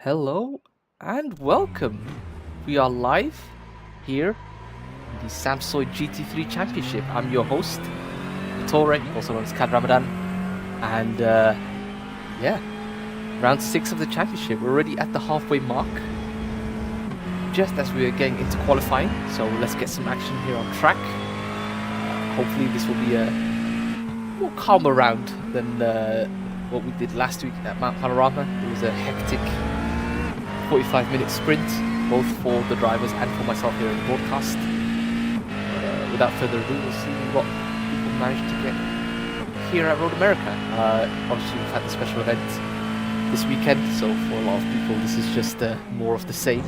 Hello and welcome. We are live here in the Sampsoid GT3 Championship. I'm your host, Tore, also known as Kad Ramadan. And yeah, round 6 of the championship. We're already at the halfway mark, just as we are getting into qualifying. So let's get some action here on track. Hopefully this will be a more calmer round than what we did last week at Mount Panorama. It was a hectic 45-minute sprint, both for the drivers and for myself here in the broadcast. Without further ado, we'll see what people managed to get here at Road America. Obviously, we've had the special event this weekend, so for a lot of people, this is just more of the same.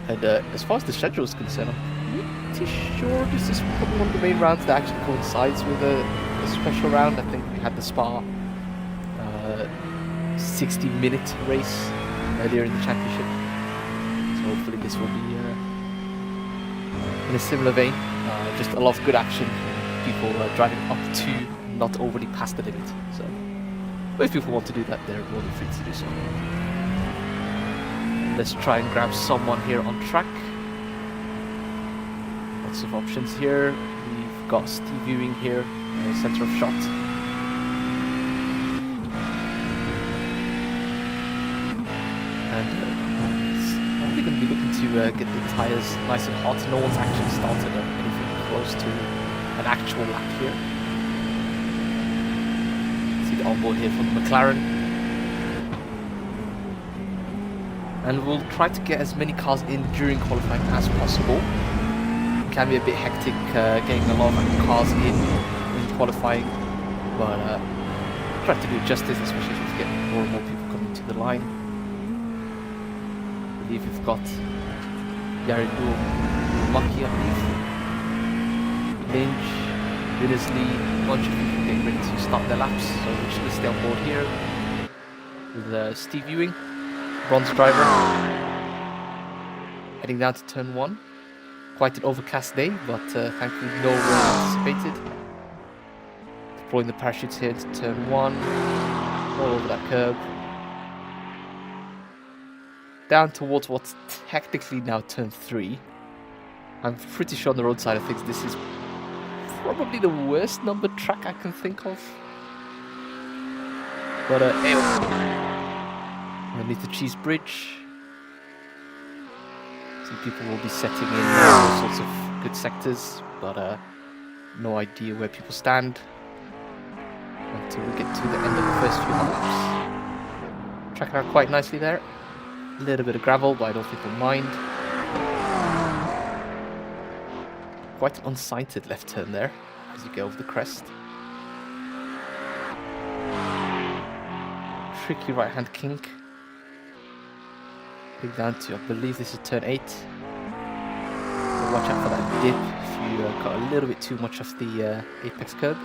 And as far as the schedule is concerned, I'm pretty sure this is probably one of the main rounds that actually coincides with a special round. I think we had the Spa 60-minute race earlier in the championship, so hopefully this will be in a similar vein. Just a lot of good action, people driving up to, not overly past the limit. So, but if people want to do that, they're more than free to do so. Let's try and grab someone here on track. Lots of options here. We've got Steve Ewing here, center of shot. And probably going to be looking to get the tyres nice and hot. No one's actually started anything close to an actual lap here. See the onboard here from the McLaren. And we'll try to get as many cars in during qualifying as possible. It can be a bit hectic getting a lot of cars in qualifying, but try to do justice, especially if we get more and more people coming to the line. I believe we've got Gary Lucky, I believe. Lynch, Willisley, a bunch of people getting ready to start their laps, so we should stay on board here with Steve Ewing, bronze driver, heading down to turn 1. Quite an overcast day, but thankfully no rain anticipated. Deploying the parachutes here to turn 1, all over that curb. Down towards what's technically now turn 3. I'm pretty sure on the road side of things this is probably the worst numbered track I can think of. But underneath the Cheese Bridge, some people will be setting in all sorts of good sectors, but no idea where people stand until we get to the end of the first few laps. Tracking out quite nicely there. A little bit of gravel, but I don't think we'll mind. Quite an unsighted left turn there as you get over the crest. Tricky right hand kink. Big down to, I believe this is turn 8. So watch out for that dip if you got a little bit too much of the apex curb.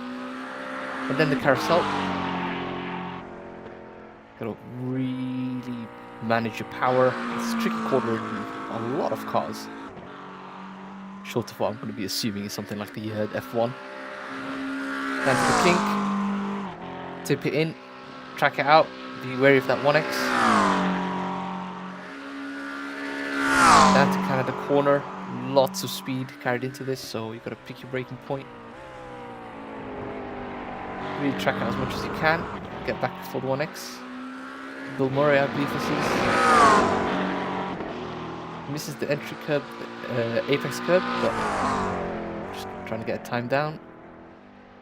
And then the carousel. Gotta really manage your power. It's a tricky corner in a lot of cars. Short of what I'm going to be assuming is something like the F1. Down to the kink. Tip it in. Track it out. Be wary of that 1X. Down to kind of the corner. Lots of speed carried into this, so you've got to pick your braking point. Really track out as much as you can. Get back before the 1X. Bill Murray, I believe this is. Misses the entry curb, apex curb, but just trying to get a time down.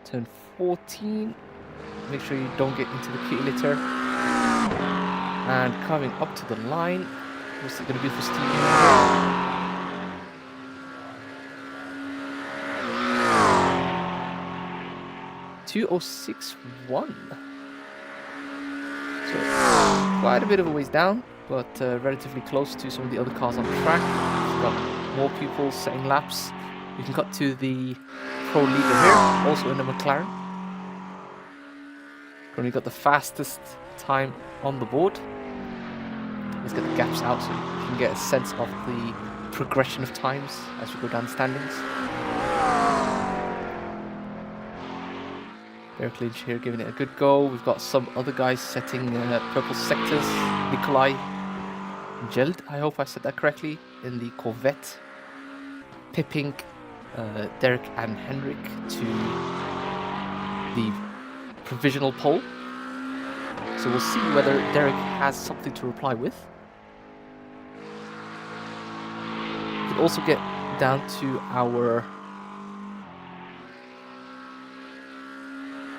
Turn 14. Make sure you don't get into the kitty litter. And coming up to the line. What's it going to be for Steve? 2:06.1. So quite a bit of a ways down, but relatively close to some of the other cars on the track. We've got more people setting laps. We can cut to the pro leader here, also in the McLaren. Currently got the fastest time on the board. Let's get the gaps out so you can get a sense of the progression of times as we go down the standings. Derek Lynch here giving it a good go. We've got some other guys setting purple sectors. Nikolai Jeld, I hope I said that correctly, in the Corvette. Pipping Derek and Henrik to the provisional pole. So we'll see whether Derek has something to reply with. We can also get down to our...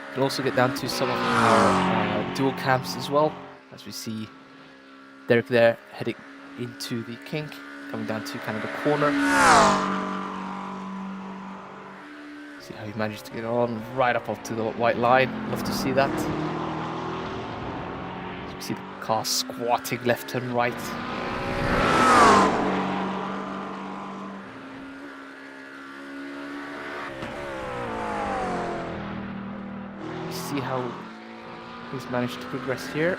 We can also get down to some of our dual cams as well, as we see Derek there heading into the kink, coming down to kind of the corner. See how he managed to get on right up onto the white line. Love to see that. You see the car squatting left and right. See how he's managed to progress here.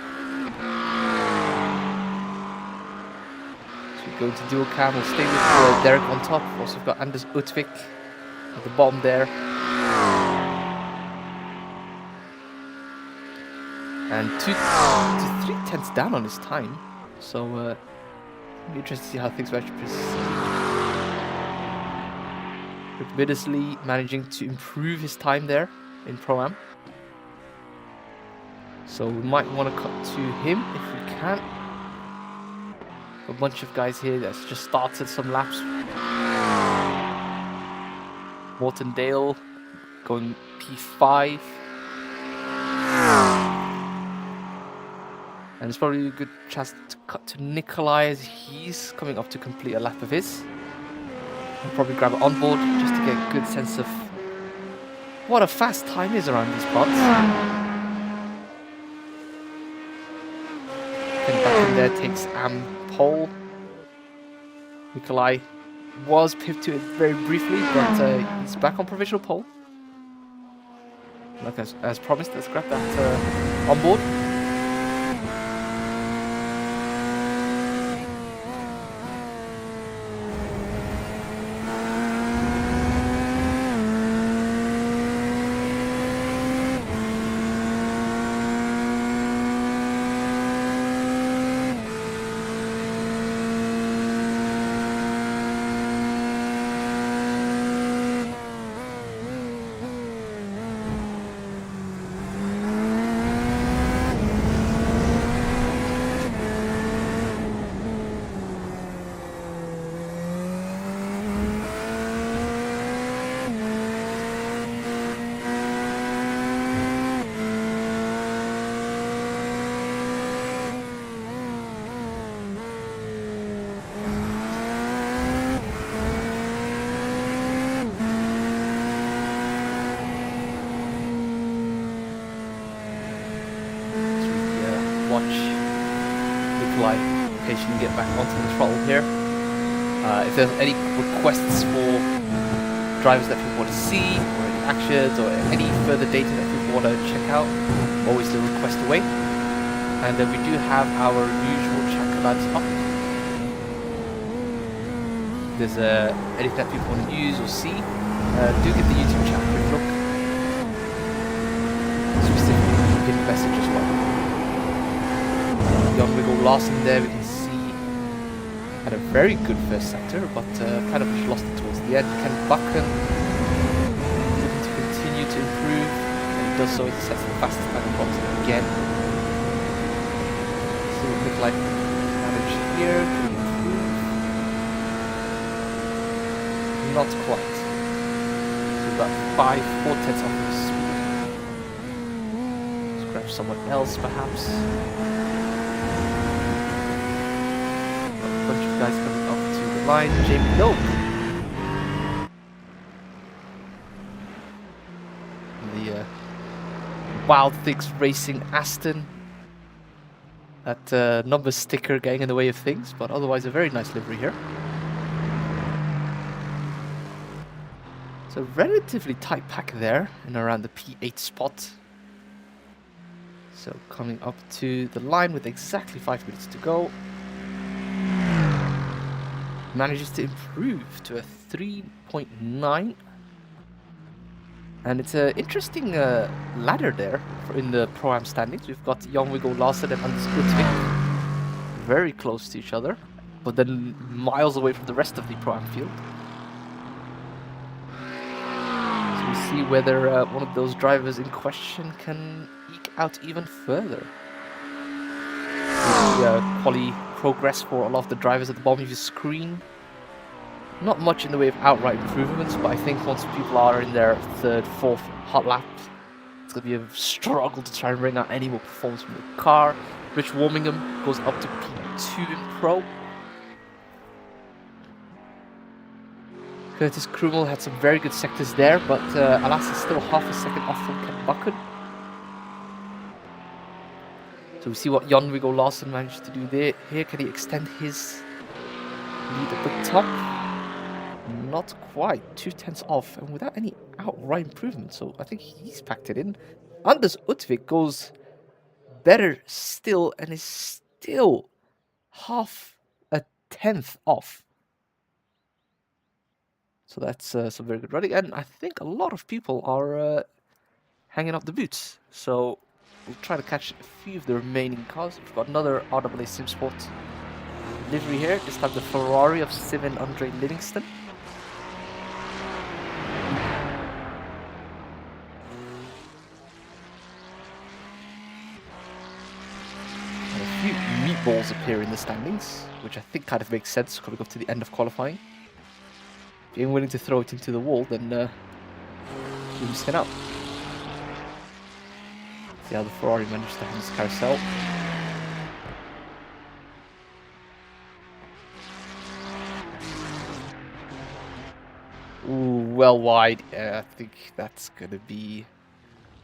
So we go to dual cam. We'll stay with Derek on top. Also, we've got Anders Utvik at the bottom there. And 2 to 3 tenths down on his time. So, it'll be interesting to see how things will actually proceed. Admittedly managing to improve his time there in Pro-Am. So we might want to cut to him if we can. A bunch of guys here that's just started some laps. Morton Dale going P5. And it's probably a good chance to cut to Nikolai as he's coming up to complete a lap of his. I'll probably grab it on board just to get a good sense of what a fast time is around these parts. Back in there takes pole. Nikolai was pivoted very briefly, but he's back on provisional pole. Like as promised, let's grab that on board. Patiently get back onto the throttle here. If there's any requests for drivers that people want to see, or any actions, or any further data that people want to check out, always the request away. And then we do have our usual chat commands up. If there's anything that people want to use or see, do give the YouTube chat a quick look. Specifically, hidden message as well. Young Wiggle Larson there, we can see had a very good first sector, but kind of lost it towards the end. Ken Bucken looking to continue to improve, and he does so. He sets the fastest time in box again. So it looks like manage here to improve. Not quite. So about 4 tenths off of speed. Let's grab someone else perhaps. Bunch of guys coming up to the line. Jamie Loeb. The Wild Things Racing Aston. That number sticker getting in the way of things, but otherwise a very nice livery here. So relatively tight pack there in around the P8 spot. So coming up to the line with exactly 5 minutes to go. Manages to improve to a 3.9. And it's an interesting ladder there in the Pro-Am standings. We've got Jan Viggo Larsen and Anders Utvik very close to each other, but then miles away from the rest of the Pro-Am field. So we'll see whether one of those drivers in question can eke out even further. The quali progress for a lot of the drivers at the bottom of your screen. Not much in the way of outright improvements, but I think once people are in their third, fourth hot lap, it's going to be a struggle to try and bring out any more performance from the car. Rich Warmingham goes up to P2 in Pro. Curtis Krumel had some very good sectors there, but alas, is still half a second off from Ken Buchan. So we see what Jan Viggo Larsen managed to do there. Here, can he extend his lead at the top? Not quite. 2/10 off, and without any outright improvement. So I think he's packed it in. Anders Utvik goes better still, and is still half a tenth off. So that's some very good running, and I think a lot of people are hanging up the boots. So we'll try to catch a few of the remaining cars. We've got another RAA SimSport livery here. This time the Ferrari of Sim and Andre Livingston. And a few meatballs appear in the standings, which I think kind of makes sense coming up to the end of qualifying. If you're willing to throw it into the wall, then you'll be sent out. See how the Ferrari managed to hand this carousel. Ooh, well wide. Yeah, I think that's gonna be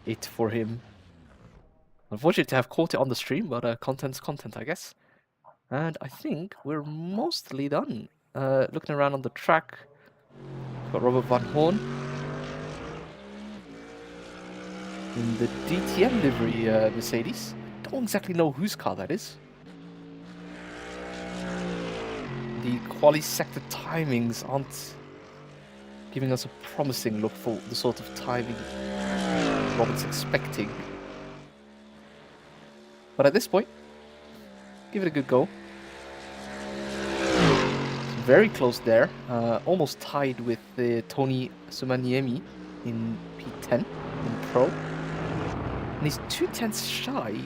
it for him. Unfortunate to have caught it on the stream, but content's content, I guess. And I think we're mostly done. Looking around on the track, got Robert Van Horn in the DTM livery Mercedes. Don't exactly know whose car that is. The quali sector timings aren't giving us a promising look for the sort of timing Robert's expecting. But at this point, give it a good go. Very close there, almost tied with Tony Sumaniemi in P10 in Pro. And he's 2/10 shy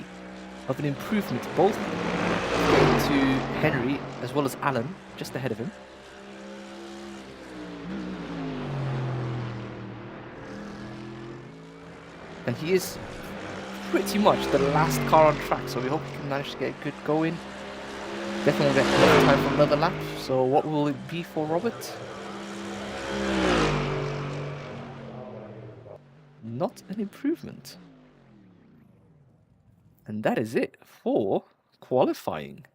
of an improvement, both going to Henry as well as Alan, just ahead of him. And he is pretty much the last car on track, so we hope he can manage to get a good go in. Definitely get enough time for another lap. So what will it be for Robert? Not an improvement. And that is it for qualifying.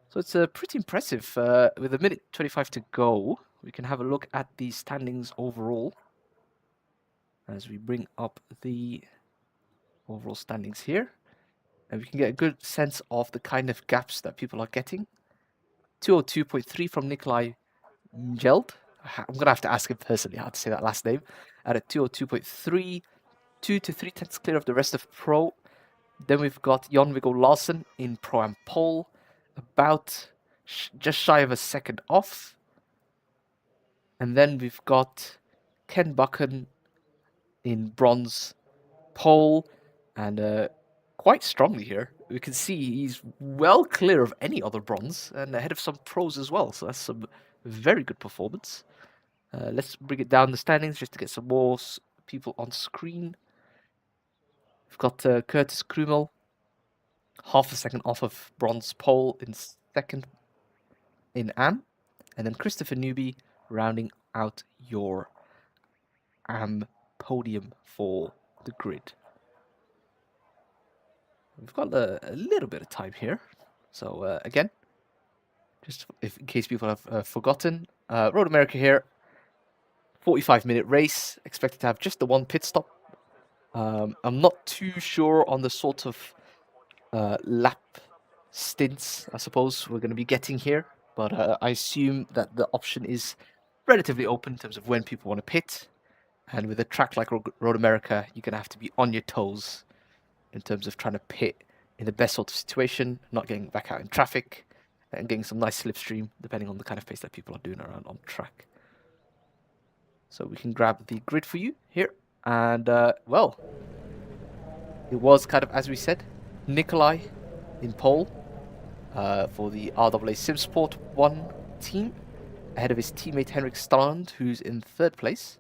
So it's pretty impressive. With 1:25 to go, we can have a look at the standings overall. As we bring up the overall standings here. And we can get a good sense of the kind of gaps that people are getting. 202.3 from Nikolai Mjeld. I'm going to have to ask him personally how to say that last name. At a 202.3, 2 to 3 tenths clear of the rest of Pro. Then we've got Jan Viggo Larsen in Pro Am pole, about just shy of a second off. And then we've got Ken Buchan in bronze pole, and quite strongly here. We can see he's well clear of any other bronze and ahead of some pros as well. So that's some very good performance. Let's bring it down the standings just to get some more people on screen. We've got Curtis Krumel, half a second off of bronze pole in second in AM. And then Christopher Newby rounding out your AM podium for the grid. We've got a little bit of time here. So again, just in case people have forgotten, Road America here, 45-minute race, expected to have just the one pit stop. I'm not too sure on the sort of lap stints, I suppose, we're going to be getting here, but I assume that the option is relatively open in terms of when people want to pit. And with a track like Road America, you're going to have to be on your toes in terms of trying to pit in the best sort of situation, not getting back out in traffic, and getting some nice slipstream, depending on the kind of pace that people are doing around on track. So we can grab the grid for you here. And, well, it was kind of, as we said, Nikolai in pole for the RAA SimSport 1 team, ahead of his teammate Henrik Strand, who's in 3rd place.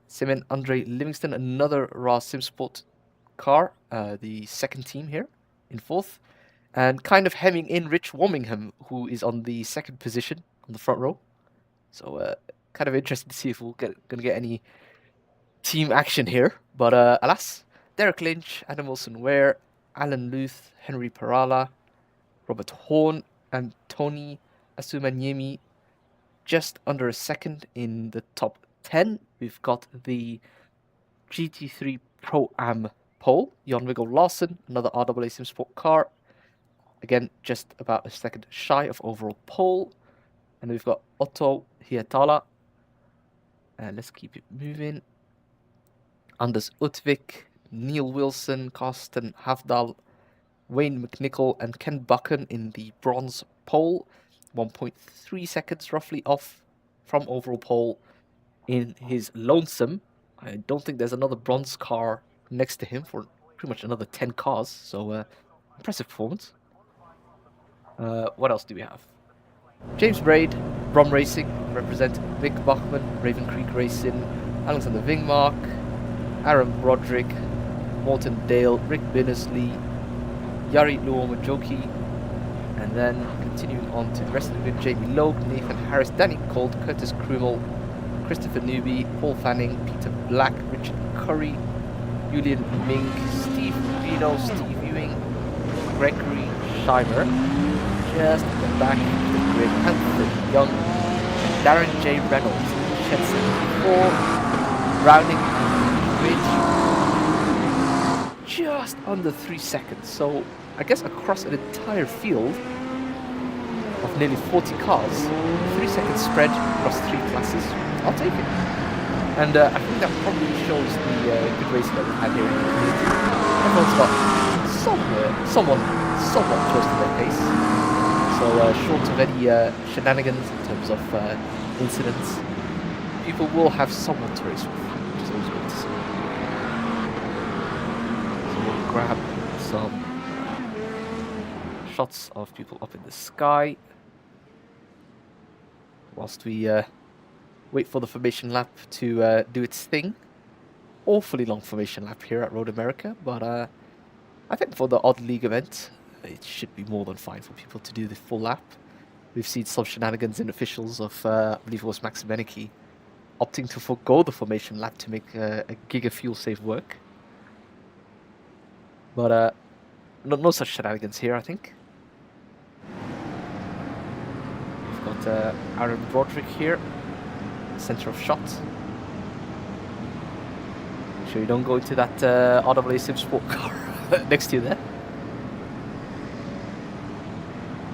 Simon Andre Livingston, another RAA SimSport car, the 2nd team here in 4th. And kind of hemming in Rich Warmingham, who is on the 2nd position on the front row. So kind of interesting to see if we're going to get any team action here. But alas, Derek Lynch, Adam Wilson-Ware, Alan Luth, Henry Parala, Robert Horn, and Tony Asumanyemi just under a 2nd in the top 10. We've got the GT3 Pro-Am pole, Jan Wiggle Larsen, another RAA SimSport car. Again, just about a 2nd shy of overall pole. And we've got Otto Hietala. And let's keep it moving. Anders Utvik, Neil Wilson, Karsten Havdal, Wayne McNichol, and Ken Buchan in the bronze pole. 1.3 seconds roughly off from overall pole in his lonesome. I don't think there's another bronze car next to him for pretty much another 10 cars. So impressive performance. What else do we have? James Braid, Brom Racing, representing Vic Bachman, Raven Creek Racing, Alexander Wingmark, Aaron Broderick, Morton Dale, Rick Binnersley, Yari Luomajoki, and then continuing on to the rest of the grid, Jamie Logue, Nathan Harris, Danny Colt, Curtis Krumel, Christopher Newby, Paul Fanning, Peter Black, Richard Curry, Julian Mink, Steve Vino, Steve Ewing, Gregory Scheimer, just at the back of the grid, Anthony Young, Darren J. Reynolds, Shed 74, rounding the grid just under 3 seconds. So I guess across an entire field of nearly 40 cars, 3 second spread across 3 classes, I'll take it. And I think that probably shows the good racing that we've had here in the community. Everyone's got someone somewhat close to their pace. So short of any shenanigans in terms of incidents, people will have someone to race with, which is always good to see. So we'll grab some shots of people up in the sky whilst we wait for the formation lap to do its thing. Awfully long formation lap here at Road America, but I think for the odd league event, it should be more than fine for people to do the full lap. We've seen some shenanigans in officials of, I believe it was Max Benecke, opting to forego the formation lap to make a giga fuel save work. But no such shenanigans here, I think. We've got Aaron Broderick here, center of shot. Make sure you don't go into that RAA SimSport car next to you there.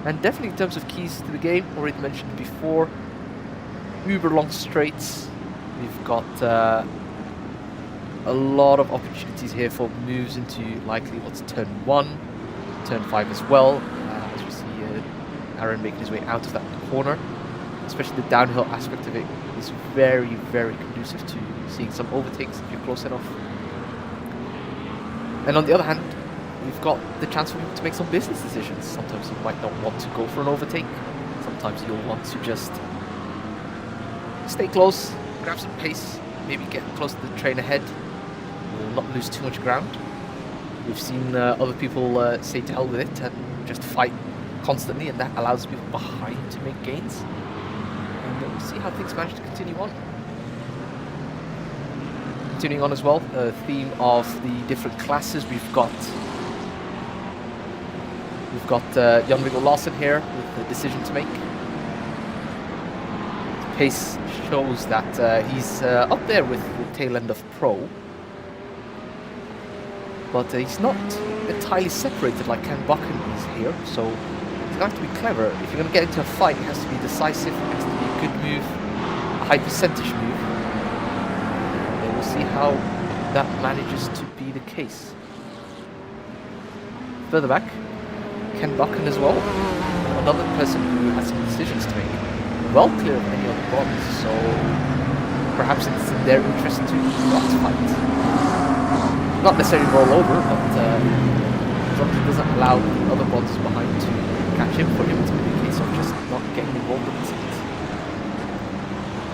And definitely in terms of keys to the game, already mentioned before, uber long straights. We've got a lot of opportunities here for moves into likely what's turn 1, turn 5 as well. As we see Aaron making his way out of that corner. Especially the downhill aspect of it is very, very conducive to seeing some overtakes if you're close enough. And on the other hand, we've got the chance for people to make some business decisions. Sometimes you might not want to go for an overtake. Sometimes you'll want to just stay close, grab some pace, maybe get close to the train ahead, or not lose too much ground. We've seen other people say to hell with it and just fight constantly, and that allows people behind to make gains. And we'll see how things manage to continue on. Continuing on as well, the theme of the different classes, we've got Jan Wiggle Larsen here with a decision to make. The pace shows that he's up there with the tail end of Pro, but he's not entirely separated like Ken Buchan is here, so he's going to have to be clever. If you're going to get into a fight, it has to be decisive, it has to be a good move, a high percentage move. we'll see how that manages to be the case. Further back, Ken Buchan as well, another person who has some decisions to make, well clear of any other bombs, so perhaps it's in their interest to not fight. Not necessarily roll over, but as long as he doesn't allow the other bonds behind to catch him, for him it's going to be a case of just not getting involved in it.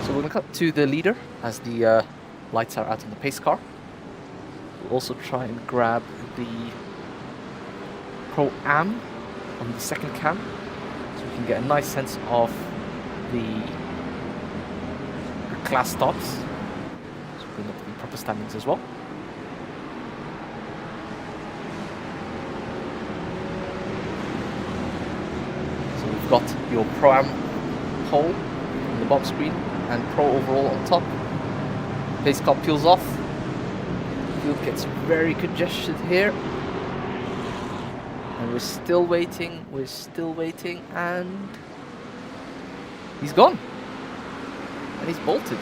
So we're going to cut to the leader as the lights are out on the pace car. We'll also try and grab the Pro-Am on the second cam, so we can get a nice sense of the class starts. So bring up the proper standings as well. So we've got your Pro-Am pole on the bottom screen and Pro overall on top. Pace car peels off. Field gets very congested here. And we're still waiting, and he's gone. And he's bolted.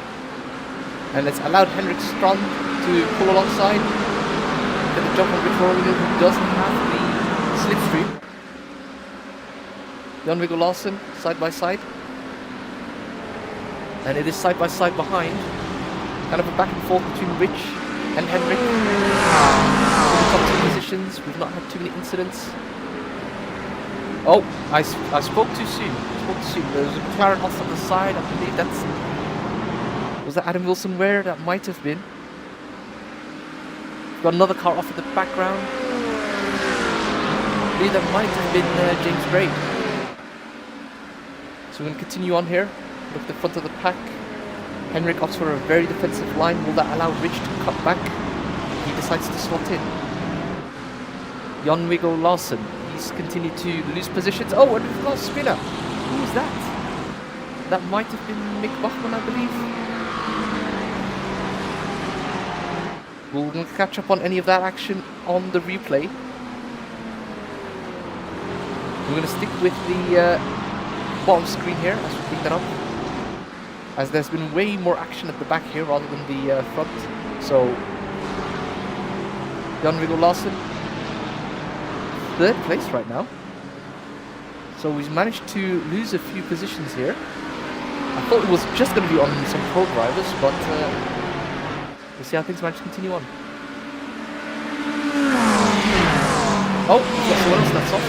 And it's allowed Henrik Strand to pull alongside. Get the jump on Victoria, who doesn't have the slipstream. Jan-Viggo Larsen, side by side. And it is side by side behind. Kind of a back and forth between Rich and Henrik. In the top two positions, we've not had too many incidents. Oh, I spoke too soon. There was a McLaren off on the side. I believe was that Adam Wilson Ware? That might have been. We've got another car off in the background. I believe that might have been James Braid. So we're going to continue on here. Look at the front of the pack. Henrik opts for a very defensive line. Will that allow Rich to cut back? He decides to slot in. Jan-Viggo Larsen. He's continued to lose positions. Oh, and we've got a spinner. Who is that? That might have been Mick Bachmann, I believe. We'll catch up on any of that action on the replay. We're going to stick with the bottom screen here as we pick that up, as there's been way more action at the back here rather than the front. So Jan-Viggo Larsen, third place right now. So he's managed to lose a few positions here. I thought it was just going to be on some pro drivers, but we'll see how things manage to continue on. Oh, we've got someone else that's off.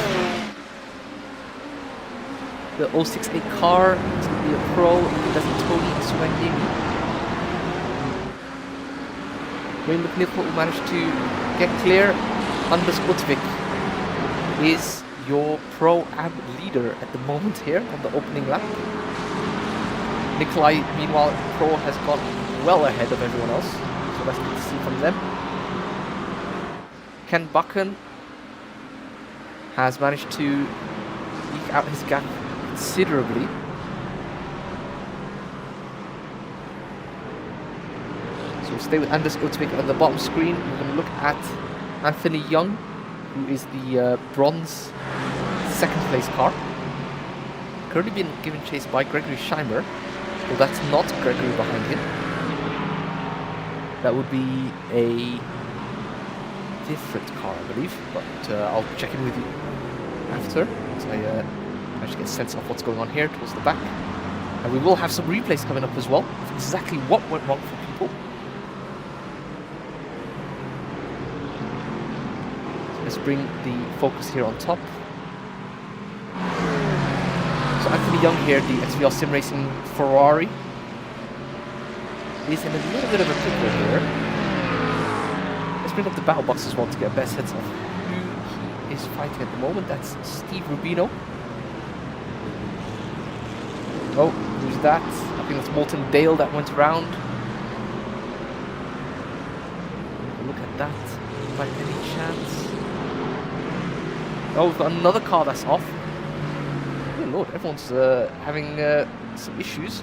The 068 car is going to be a pro. It doesn't totally swinging. Wayne McNichol will manage to get clear. Anders Utvik is your Pro-Am leader at the moment here on the opening lap. Nikolai, meanwhile, Pro has gone well ahead of everyone else, so that's good to see from them. Ken Buchan has managed to eke out his gap considerably. So we'll stay with Anders Utvik on the bottom screen. We're going to look at Anthony Young, who is the bronze second place car. Currently being given chase by Gregory Scheimer. Well, that's not Gregory behind him. That would be a different car, I believe, but I'll check in with you after, so I manage to get a sense of what's going on here towards the back. And we will have some replays coming up as well, of exactly what went wrong for people. So let's bring the focus here on top. So Anthony Young here, the XVR SimRacing Ferrari, is in a little bit of a pickle here. Let's bring up the battle box as well to get a better sense of who he is fighting at the moment. That's Steve Rubino. Oh, who's that? I think that's Molten Dale that went around. Look at that, by any chance. Oh, we've got another car that's off. Oh Lord, everyone's having some issues.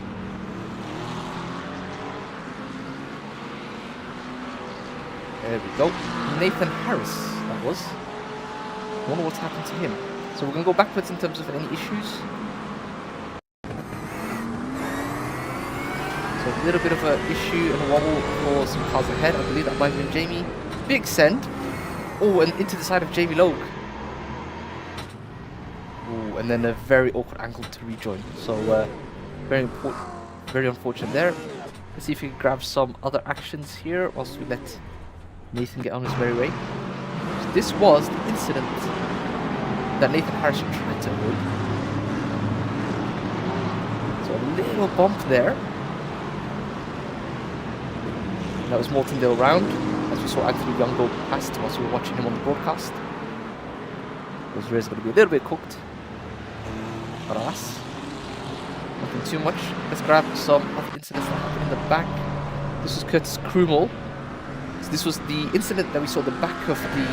There we go. Nathan Harris, that was. I wonder what's happened to him. So we're going to go backwards in terms of any issues. So a little bit of an issue and a wobble for some cars ahead. I believe that might have been Jamie. Big send. Oh, and into the side of Jamie Logue. Oh, and then a very awkward angle to rejoin. So very unfortunate there. Let's see if we can grab some other actions here whilst we let Nathan get on his merry way. So this was the incident that Nathan Harrison tried to avoid. So a little bump there. That was Martindale round, as we saw Anthony Young go past whilst we were watching him on the broadcast. Those rears are going to be a little bit cooked. But alas, nothing too much. Let's grab some other incidents that happened in the back. This was Curtis Krumel. So this was the incident that we saw at the back of the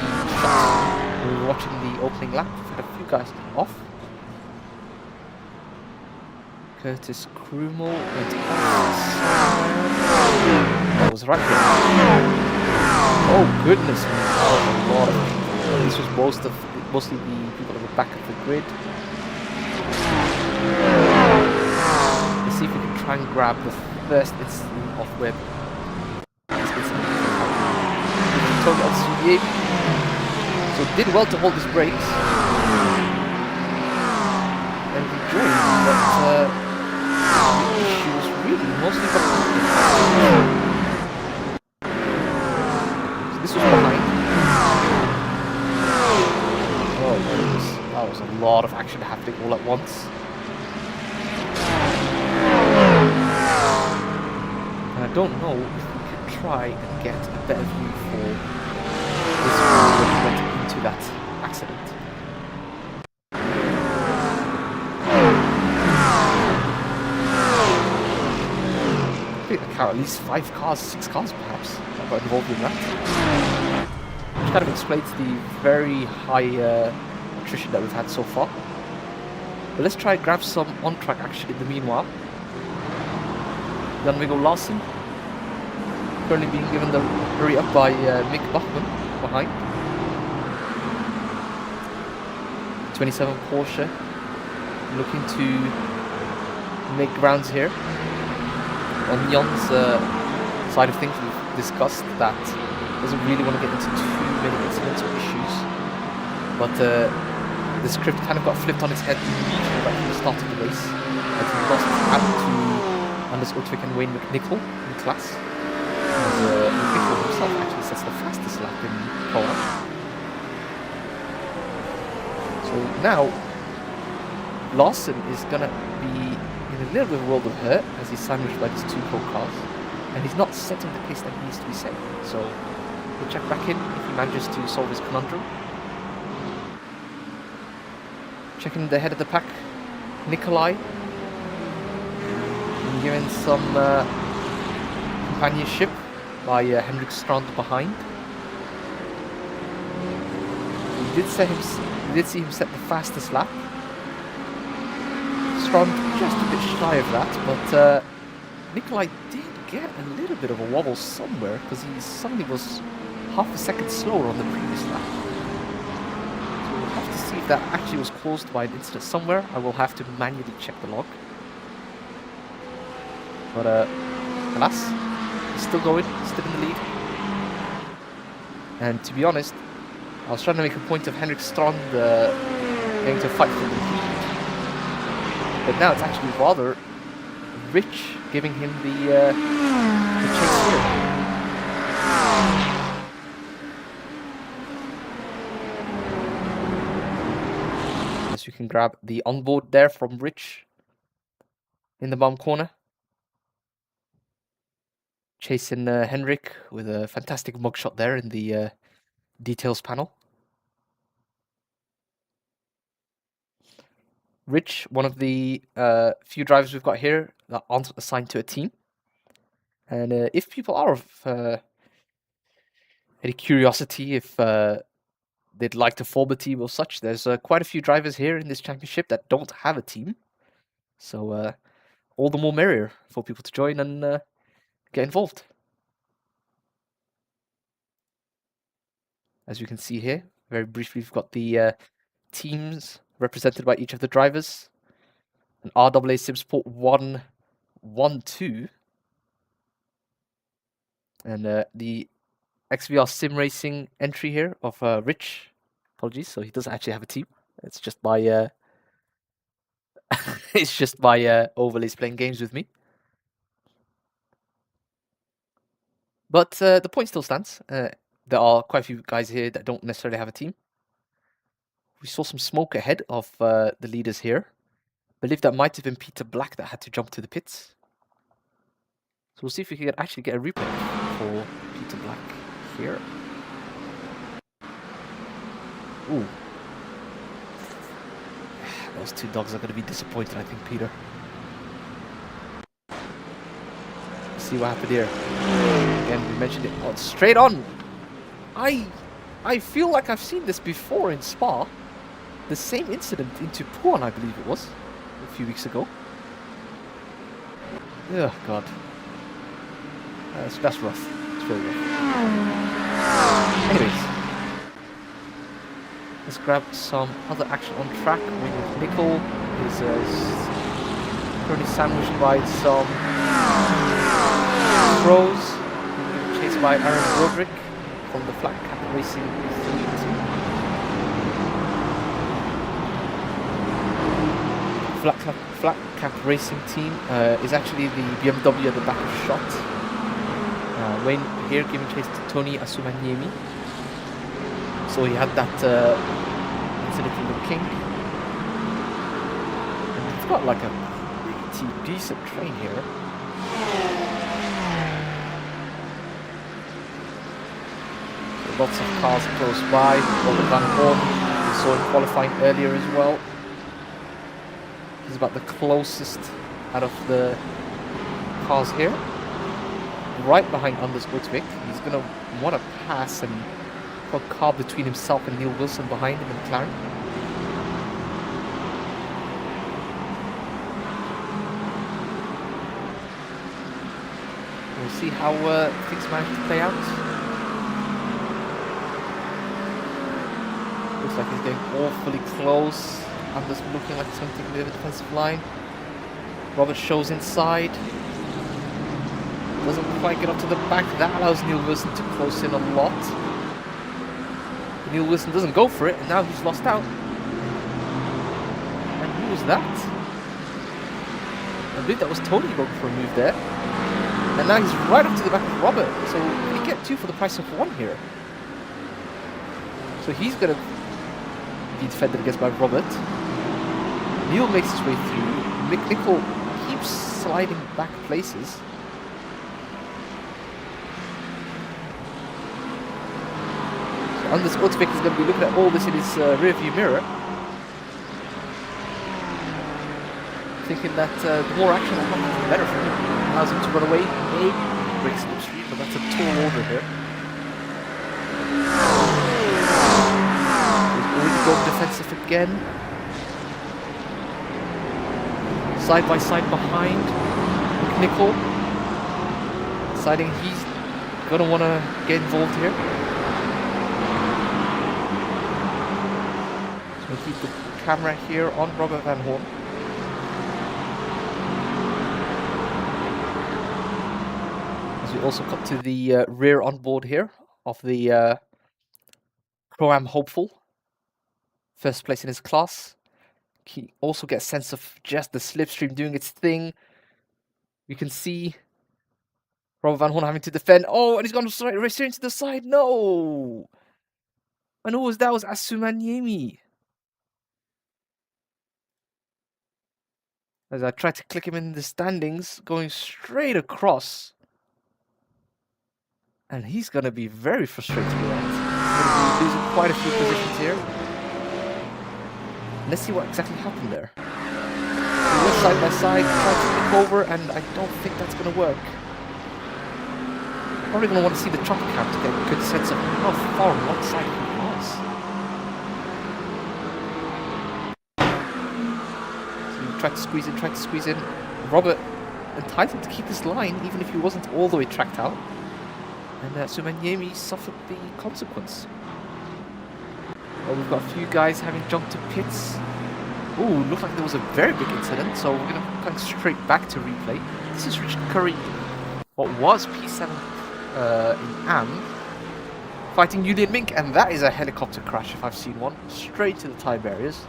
shot when we were watching the opening lap. We've had a few guys off. Curtis Krumel went off. That was right here. Oh goodness me! That was a lot of people. This was mostly the people at the back of the grid. Let's see if we can try and grab the first incident of where this incident happened. Totally on CDA. So did well to hold his brakes. And he joined, but the issue was really mostly behind. So this was behind. Oh goodness, that was a lot of action happening all at once. And I don't know if we could try and get a better view for this one when we went into that accident. I think there are at least 5 cars, 6 cars perhaps, that got involved in that. Which kind of explains the very high attrition that we've had so far. But let's try and grab some on-track action in the meanwhile. Then we go Larson. Currently being given the hurry up by Mick Bachmann behind. 27 Porsche looking to make grounds here. On Jan's side of things, we've discussed that doesn't really want to get into too many incidents or issues, but the script kind of got flipped on its head right from the start of the race. As he lost out to Anders Utvik and Wayne McNichol in class. As McNichol himself actually sets the fastest lap in Pro-Am. So now Larson is gonna be in a little bit of a world of hurt as he's sandwiched by these 2 cars, and he's not setting the pace that he needs to be setting. So we'll check back in if he manages to solve his conundrum. Checking the head of the pack, Nikolai, being given some companionship by Henrik Strand behind. We did see him set the fastest lap. Strand just a bit shy of that, but Nikolai did get a little bit of a wobble somewhere because he suddenly was half a second slower on the previous lap. So we'll have to see if that actually was caused by an incident somewhere. I will have to manually check the log. But alas, he's still going, still in the lead. And to be honest, I was trying to make a point of Henrik Strand going to fight for the lead. But now it's actually rather Rich giving him the chase here. As you can grab the onboard there from Rich in the bottom corner. Chasing Henrik with a fantastic mugshot there in the details panel. Rich, one of the few drivers we've got here that aren't assigned to a team. And if people are of any curiosity, if they'd like to form a team or such, there's quite a few drivers here in this championship that don't have a team. So all the more merrier for people to join and get involved. As you can see here, very briefly, we've got the teams represented by each of the drivers. An RAA SimSport 1-1-2 And the XVR sim racing entry here of Rich. Apologies, so he doesn't actually have a team. It's just by it's just by overlays playing games with me. But the point still stands. There are quite a few guys here that don't necessarily have a team. We saw some smoke ahead of the leaders here. I believe that might have been Peter Black that had to jump to the pits. So we'll see if we can actually get a replay for Peter Black here. Ooh. Those two dogs are going to be disappointed, I think, Peter. Let's see what happened here. Again, we mentioned it. Oh, it's straight on! I feel like I've seen this before in Spa. The same incident in Tupuan, I believe it was, a few weeks ago. Oh, God. That's rough. It's very rough. Anyways. Let's grab some other action on track. With Nickel is currently sandwiched by some throws. Chased by Aaron Roderick from the Flat Cap Racing team. Flat Cap Racing team is actually the BMW at the back of shot. Wayne here giving chase to Tony Asumaniemi. So he had that incident in the King. And it's got like a pretty decent train here. So lots of cars close by. Robert Van Horn, we saw him qualifying earlier as well. He's about the closest out of the cars here. Right behind Anders Utvik. He's going to want to pass and put a car between himself and Neil Wilson behind him in McLaren. We'll see how things manage to play out. Looks like he's getting awfully close. Anders looking like he's going to take a bit of a defensive line. Robert shows inside. Doesn't quite get up to the back. That allows Neil Wilson to close in a lot. Neil Wilson doesn't go for it, and now he's lost out. And who was that? I believe that was Tony going for a move there. And now he's right up to the back of Robert. So he get two for the price of one here. So he's going to be defended against by Robert. Neil makes his way through. Nickel keeps sliding back places. Anders Utvik is going to be looking at all this in his rearview mirror. Thinking that the more action will come, the better for him. Allows him to run away, maybe breaks the street, but that's a tall order here. He's already going defensive again. Side by side behind Nickel. Deciding he's going to want to get involved here. We'll keep the camera here on Robert Van Horn. As we also come to the rear onboard here of the Pro-Am hopeful. First place in his class. He also gets a sense of just the slipstream doing its thing. You can see Robert Van Horn having to defend. Oh, and he's gone straight to the side. No! And who was that? Was Asumaniemi. As I try to click him in the standings, going straight across. And he's going to be very frustrated with that. He's going to be losing quite a few positions here. Let's see what exactly happened there. He went side by side, tried to click over, and I don't think that's going to work. Probably going to want to see the traffic count to get a good sense of how far on one side he was. Tried to squeeze in. Robert entitled to keep his line even if he wasn't all the way tracked out. And Sumaniemi suffered the consequence. Well, we've got a few guys having jumped to pits. Ooh, looked like there was a very big incident, so we're going to come straight back to replay. This is Richard Curry, what was P7 in Am fighting Julian Mink, and that is a helicopter crash if I've seen one. Straight to the tie barriers.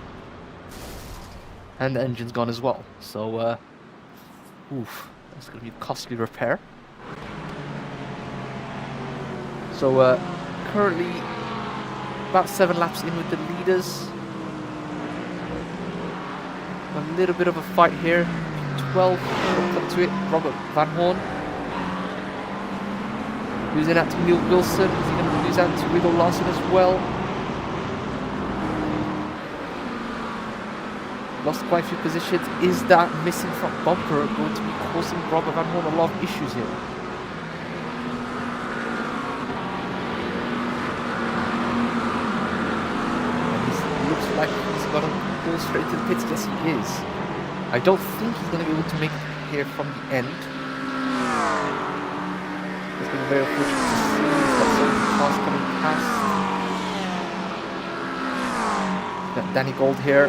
And the engine's gone as well. So, oof, that's going to be a costly repair. So, currently about 7 laps in with the leaders. A little bit of a fight here. 12 up to it. Robert Van Horn. Losing out to Neil Wilson. Is he going to lose out to Riddle Larson as well? Lost quite a few positions. Is that missing front bumper going to be causing Robert Van Horn a lot of issues here? And looks like he's going to go straight to the pits. Yes, he is. I don't think he's going to be able to make it here from the end. It's been very unfortunate to see. He's got so many cars coming past. Got Danny Gold here.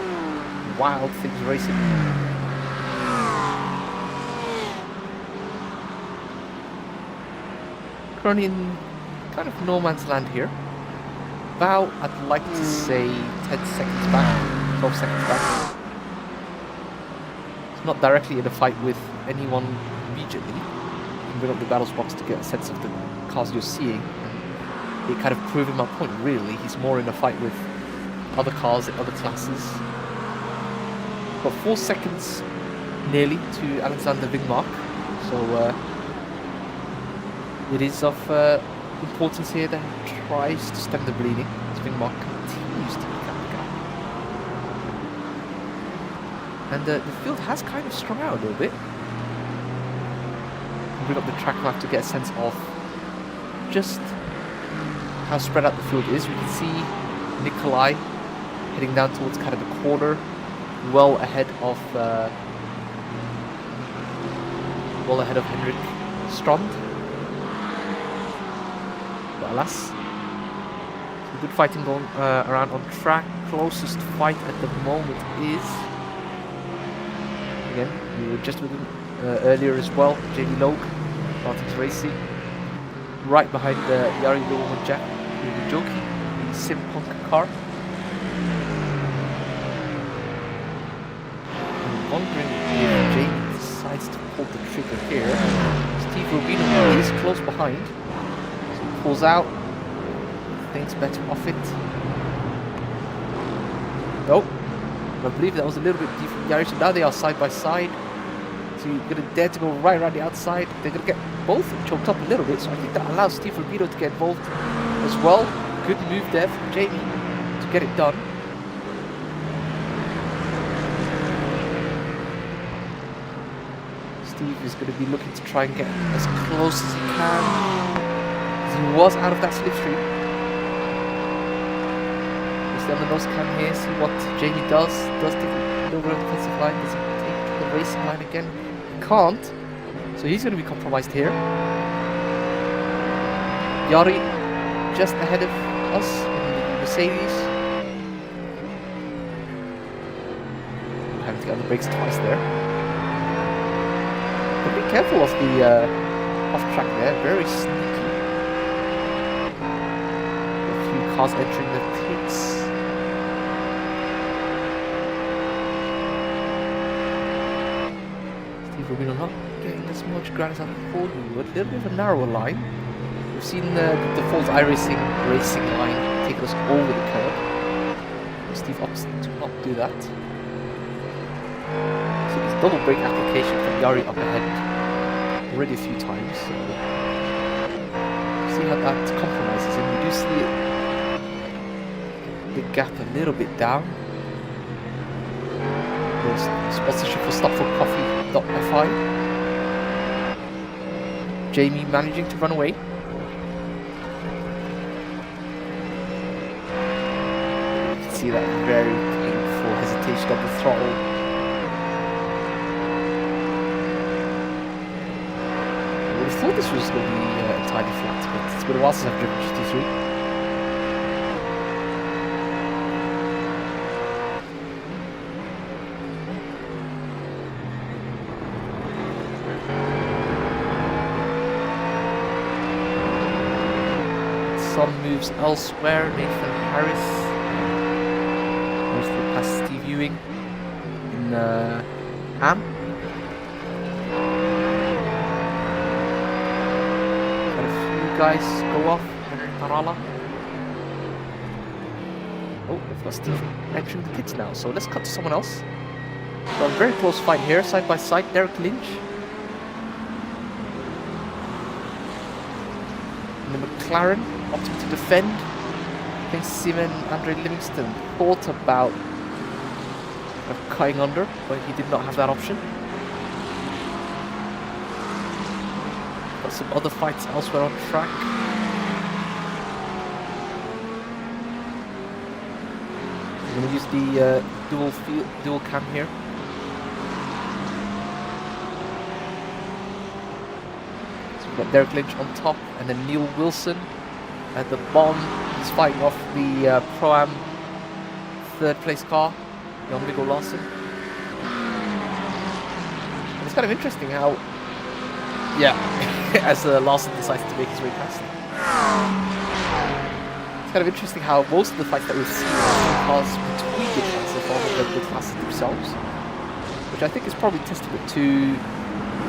Wild Things Racing. Currently in kind of no man's land here. About, I'd like to say 10 seconds back, 12 seconds back. It's not directly in a fight with anyone immediately. You can bring up the battles box to get a sense of the cars you're seeing. And it kind of proving my point, really. He's more in a fight with other cars in other classes. Got 4 seconds nearly to Alexander Wingmark, so it is of importance here that he tries to stem the bleeding as Wingmark continues to pick up the gap. And the field has kind of strung out a little bit. Bring up the track map to get a sense of just how spread out the field is. We can see Nikolai heading down towards kind of the corner. Well ahead of Henrik Strand. But alas, some good fighting going around on track. Closest fight at the moment is, again, we were just with him earlier as well, Jamie Logue, Martin's Racing. Right behind Yari Lowe Jack Joki, the Sim Punk car. Wondering if Jamie decides to pull the trigger here. Steve Rubino is close behind, so he pulls out, thinks better off it. Nope, I believe that was a little bit deep from Yari, so now they are side by side. So you're going to dare to go right around the outside. They're going to get both choked up a little bit, so I think that allows Steve Rubino to get involved as well. Good move there from Jamie to get it done. Steve is going to be looking to try and get as close as he can. He was out of that slipstream. We'll stay on the nose cam here, see what Jamie does. Does take it over the defensive line. Does he take the racing line again? He can't. So he's going to be compromised here. Yari just ahead of us in the Mercedes. Having to get on the brakes twice there. But be careful of the off track there, very sneaky. A few cars entering the pits. Steve Rubino not getting as much ground as I thought he would. A little bit of a narrower line. We've seen the default iRacing racing line take us over the curb. Steve opts to not do that. Double brake application from Yari up ahead already a few times, so see how that compromises him. We do see the gap a little bit down. There's sponsorship for stopforcoffee.fi. Jamie managing to run away. You can see that very painful hesitation of the throttle. I thought this was going to be entirely flat, but it's been a while since I've driven GT3. some moves elsewhere. Nathan Harris. Mostly past Steve Ewing in Ham. Got a few guys go off. Henry Parala. Oh, we've got Steve entering the pits now, so let's cut to someone else. Got a very close fight here, side by side. Derek Lynch. And the McLaren opting to defend. I think Simon Andre Livingston thought about cutting under, but he did not have that option. Got some other fights elsewhere on track. I'm going to use the dual cam here. So we've got Derek Lynch on top, and then Neil Wilson at the bottom. He's fighting off the Pro-Am third place car, Jan Viggo Larsen. And it's kind of interesting how, as Larsen decides to make his way past. It's kind of interesting how most of the fights that we've seen are cars between the classes rather than the classes themselves, which I think is probably testament to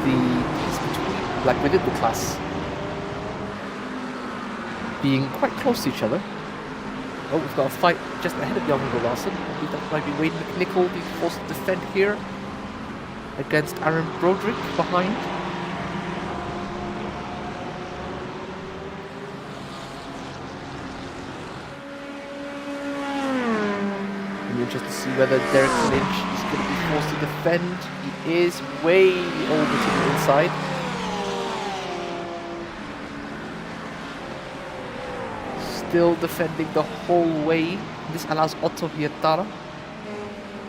the pace between, like within the class, being quite close to each other. Oh, we've got a fight just ahead of Jan Viggo Larsen. I believe that might be Wade McNichol being forced to defend here against Aaron Broderick behind. I'm interested to see whether Derek Lynch is going to be forced to defend. He is way over to the inside. Still defending the whole way. This allows Otto Hietala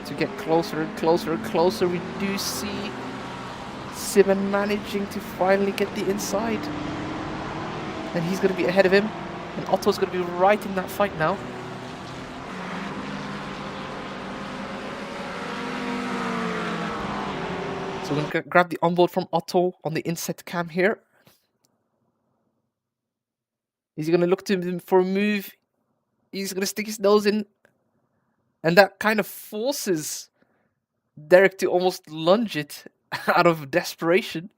to get closer and closer and closer. We do see Simon managing to finally get the inside. And he's going to be ahead of him. And Otto's going to be right in that fight now. So we're going to grab the onboard from Otto on the inset cam here. Is he going to look to him for a move? He's going to stick his nose in. And that kind of forces Derek to almost lunge it out of desperation.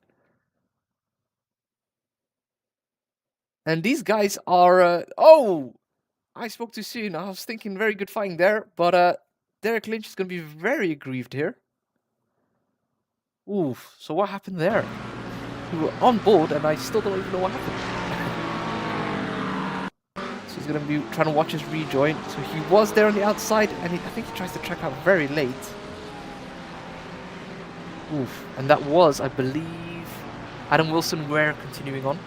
And these guys are... oh! I spoke too soon. I was thinking very good fighting there. But Derek Lynch is going to be very aggrieved here. Oof. So what happened there? We were on board and I still don't even know what happened. So he's going to be trying to watch his rejoin. So he was there on the outside, and I think he tries to track out very late. Oof. And that was, I believe, Adam Wilson-Ware continuing on,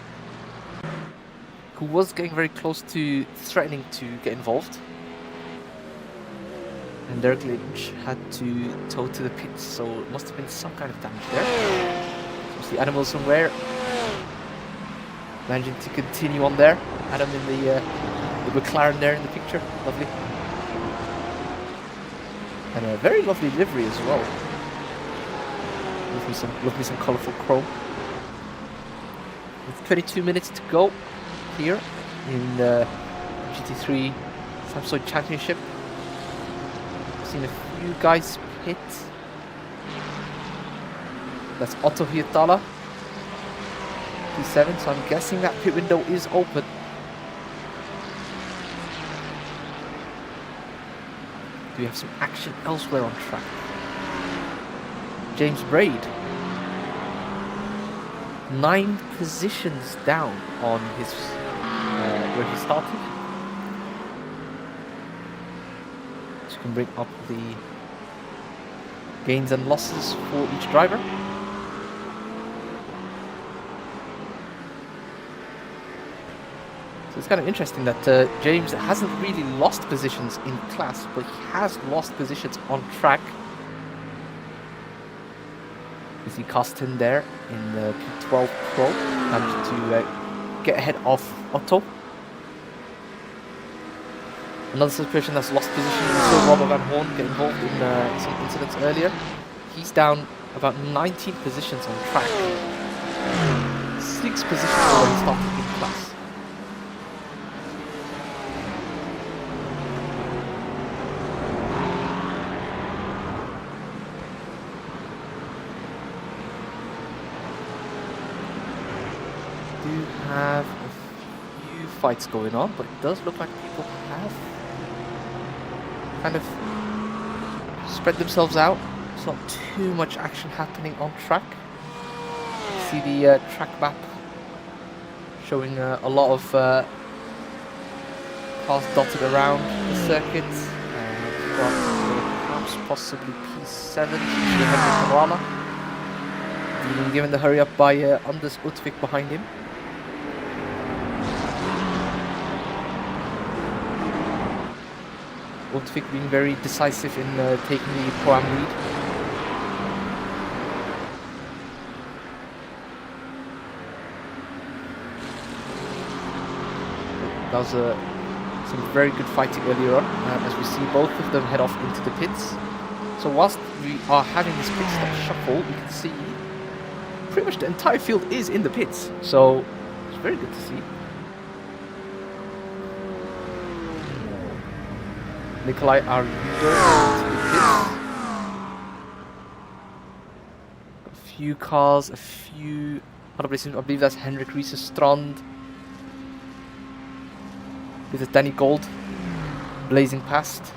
who was getting very close to threatening to get involved. And Derek Lynch had to tow to the pits, so it must have been some kind of damage there. So see Adam Wilson-Ware managing to continue on there. Adam in the McLaren there in the picture, lovely. And a very lovely livery as well. Love me some colourful chrome. With 22 minutes to go here in the GT3 Sampsoid Championship. I've seen a few guys pit. That's Otto Hietala, P7, so I'm guessing that pit window is open. Do we have some action elsewhere on track? James Braid. 9 positions down on his where he started. So you can bring up the gains and losses for each driver. So it's kind of interesting that James hasn't really lost positions in class, but he has lost positions on track. You see Carsten there in the P12 Pro, managed to get ahead of Otto. Another situation that's lost position, we saw Robert Van Horn get involved in some incidents earlier. He's down about 19 positions on track. 6 positions already started in class. do have a few fights going on, but it does look like people have kind of spread themselves out. There's not too much action happening on track. See the track map showing a lot of cars dotted around the circuit. We've got perhaps possibly P7, the Mount Panorama, being given the hurry up by Anders Utvik behind him. Utvik being very decisive in taking the Pro-Am lead. That was some very good fighting earlier on, as we see both of them head off into the pits. So whilst we are having this pit stop shuffle, we can see pretty much the entire field is in the pits. So it's very good to see. Nikolai, our leader, into the pits. A few cars, a few other places. I believe that's Henrik Riesestrand. With a Danny Gold blazing past.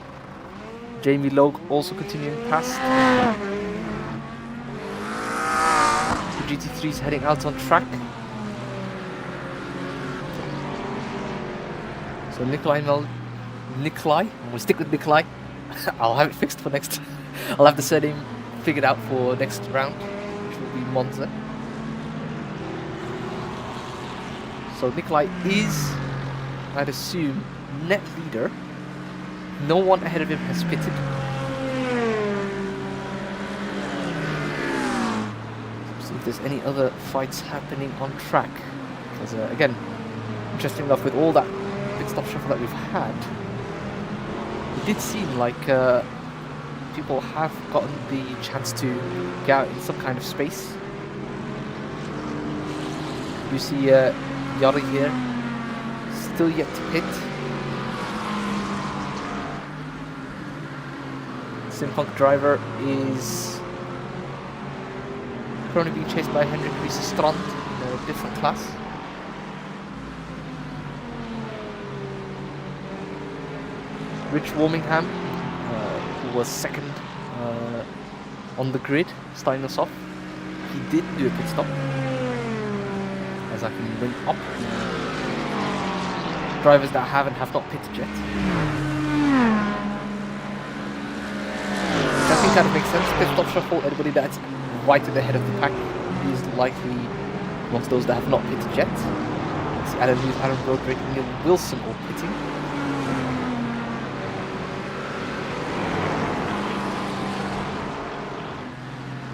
Jamie Logue also continuing past. The GT3 is heading out on track. So Nikolai, we'll stick with Nikolai. I'll have it fixed for next. I'll have the surname figured out for next round, which will be Monza. So Nikolai is, I'd assume, net leader. No one ahead of him has pitted. See if there's any other fights happening on track. Because again, interesting enough, with all that pit stop shuffle that we've had, it did seem like people have gotten the chance to get out in some kind of space. You see Yari here, still yet to pit. Simpunk driver is currently being chased by Henrik Riesestrand in a different class. Rich Warmingham, who was second on the grid, starting us off. He did do a pit stop, as I can bring up drivers that have not pitted yet. I think that makes sense. Pit stop shuffle, anybody that's right at the head of the pack is likely amongst those that have not pitted yet. See Adam Lewis, Aaron Broderick, Neil Wilson all pitting.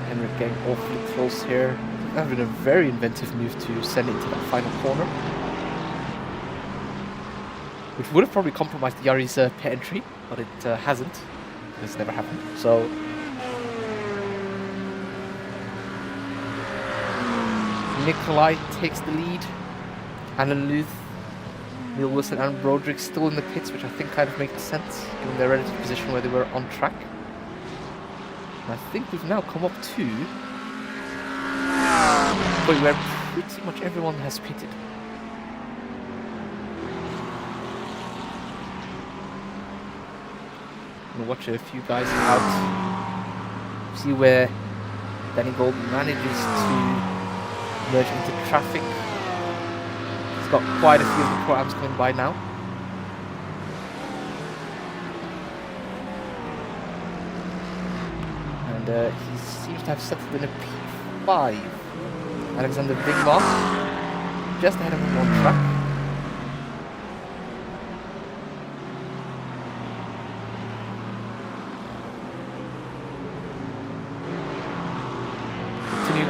Henrik getting awfully close here. That would have been a very inventive move to send it into that final corner, which would have probably compromised Yari's pit entry, but it hasn't. It's never happened. So Nikolai takes the lead. Alan Luth, Neil Wilson and Broderick still in the pits, which I think kind of makes sense given their relative position where they were on track. And I think we've now come up to a point where pretty much everyone has pitted. We'll watch a few guys out, see where Danny Gold manages to merge into traffic. He's got quite a few of the Pro-Ams coming by now. And he seems to have settled in a P5. Alexander Vigmar, just ahead of him on track.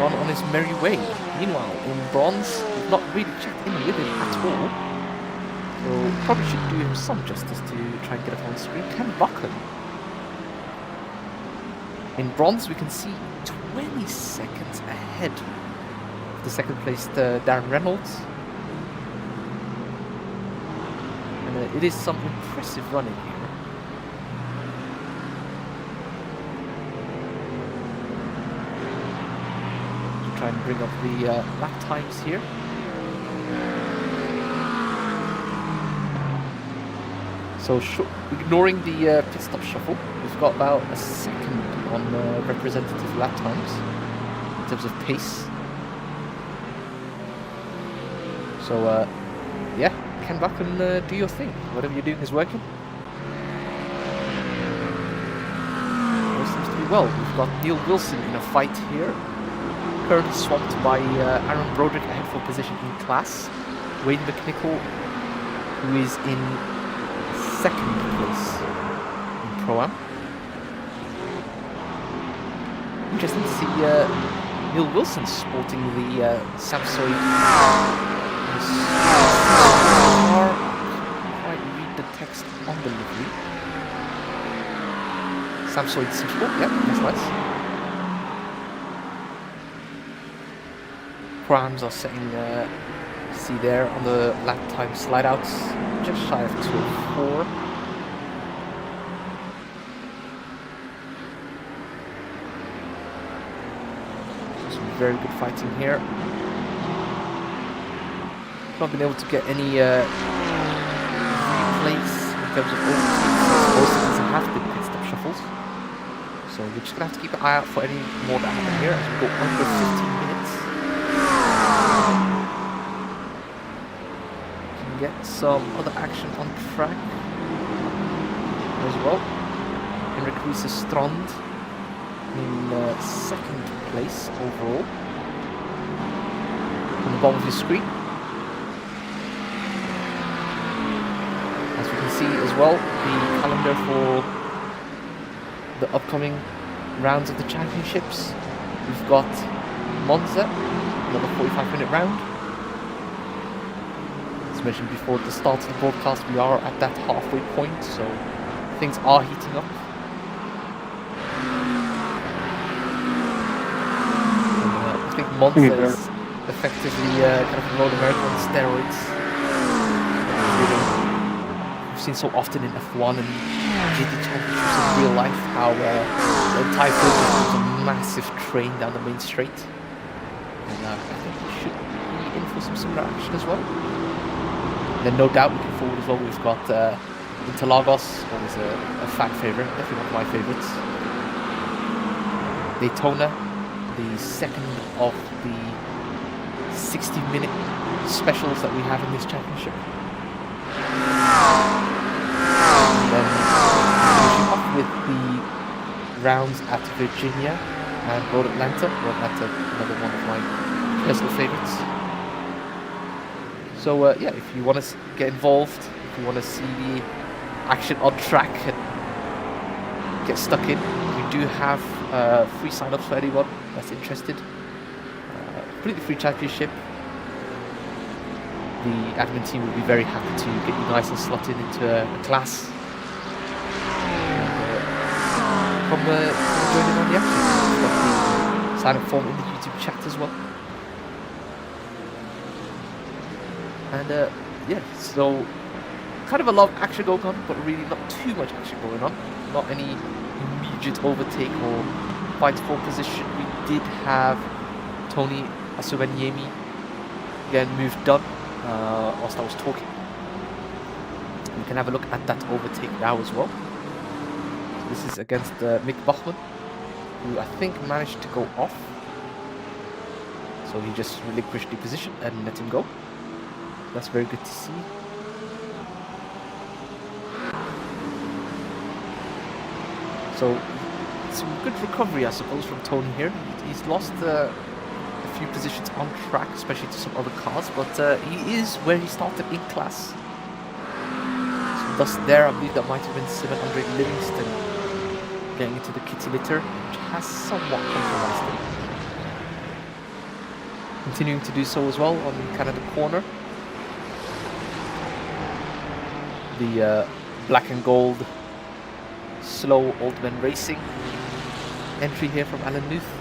On his merry way. Meanwhile, in bronze, we've not really checked in with him at all. So probably should do him some justice to try and get it on screen. Ken Buchan. In bronze, we can see 20 seconds ahead of the second placed Darren Reynolds. And it is some impressive running here. Try and bring up the lap times here. So ignoring the pit stop shuffle, we've got about a second on representative lap times in terms of pace. So yeah, come back and do your thing. Whatever you're doing is working. All seems to be well. We've got Neil Wilson in a fight here. Currently swamped by Aaron Broderick ahead for position in class. Wayne McNichol, who is in second place in Pro-Am. Interesting to see Neil Wilson sporting the Sampsoid. Quite read the text on the livery. Sampsoid SimSpec, yeah, that's nice. Pro-Ams are setting, see there on the lap time slide outs, just shy of 2:04. Some very good fighting here. Not been able to get any replays in terms of overtakes. Most of these have been pit stop shuffles. So we're just gonna have to keep an eye out for any more that happen here as we go under 15 minutes. Can get some other action on track as well. Henrik Strand in second place overall. On the bottom of your screen. As we can see as well, the calendar for the upcoming rounds of the championships. We've got Monza, another 45-minute round. As mentioned before at the start of the broadcast, we are at that halfway point, so things are heating up. And, I think Monza is effectively kind of Road America on steroids. We've seen so often in F1 and GT championships in real life how the entire field is a massive train down the main straight. And I think we should be in for some similar action as well. And then no doubt looking forward as well, we've got Interlagos, always a fan favourite, definitely one of my favourites. Daytona, the second of the 60-minute specials that we have in this championship. And then finishing off with the rounds at Virginia and Road Atlanta. Road Atlanta, another one of my personal favourites. So yeah, if you want to get involved, if you want to see the action on track and get stuck in, we do have free sign-ups for anyone that's interested. Completely free championship. The admin team will be very happy to get you nice and slotted into a class. And come join in on the action. We've got the sign-up form in the YouTube chat as well. And yeah, so kind of a lot of action going on, but really not too much action going on. Not any immediate overtake or fight for position. We did have Tony Asubenyemi again moved done whilst I was talking. We can have a look at that overtake now as well. So this is against Mick Bachmann, who I think managed to go off. So he just relinquished the position and let him go. That's very good to see. So some good recovery, I suppose, from Tony here. He's lost a few positions on track, especially to some other cars, but he is where he started in class. So thus there, I believe that might have been 700 Livingston getting into the kitty litter, which has somewhat compromised him. Continuing to do so as well on Canada corner. The black and gold slow old men racing entry here from Alan Nuth.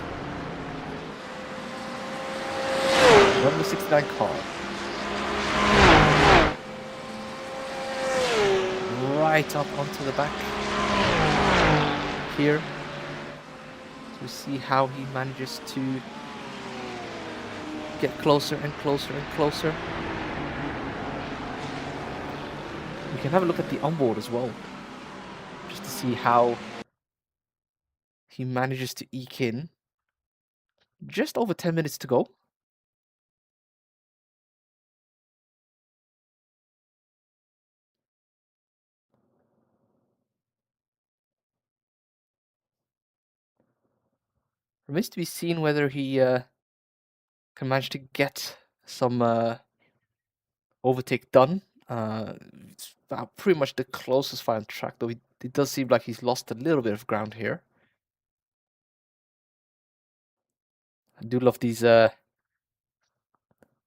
Number 69 car. Right up onto the back here. So we see how he manages to get closer and closer and closer. can have a look at the onboard as well, just to see how he manages to eke in. Just over 10 minutes to go. Remains to be seen whether he can manage to get some overtake done. It's about pretty much the closest final track, though it does seem like he's lost a little bit of ground here. I do love these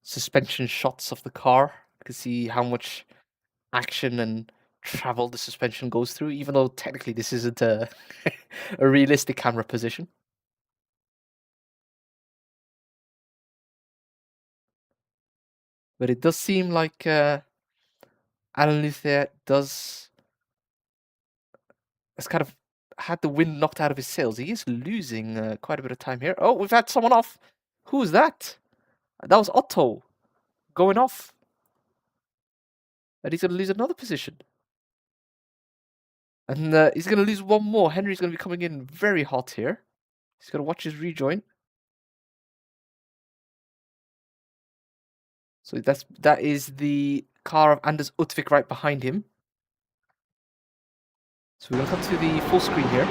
suspension shots of the car. You can see how much action and travel the suspension goes through, even though technically this isn't a, a realistic camera position. But it does seem like Alan Luther has kind of had the wind knocked out of his sails. He is losing quite a bit of time here. Oh, we've had someone off. Who's that? That was Otto going off. And he's going to lose another position. And he's going to lose one more. Henry's going to be coming in very hot here. He's going to watch his rejoin. So that is the car of Anders Utvik right behind him. So we're going to come to the full screen here.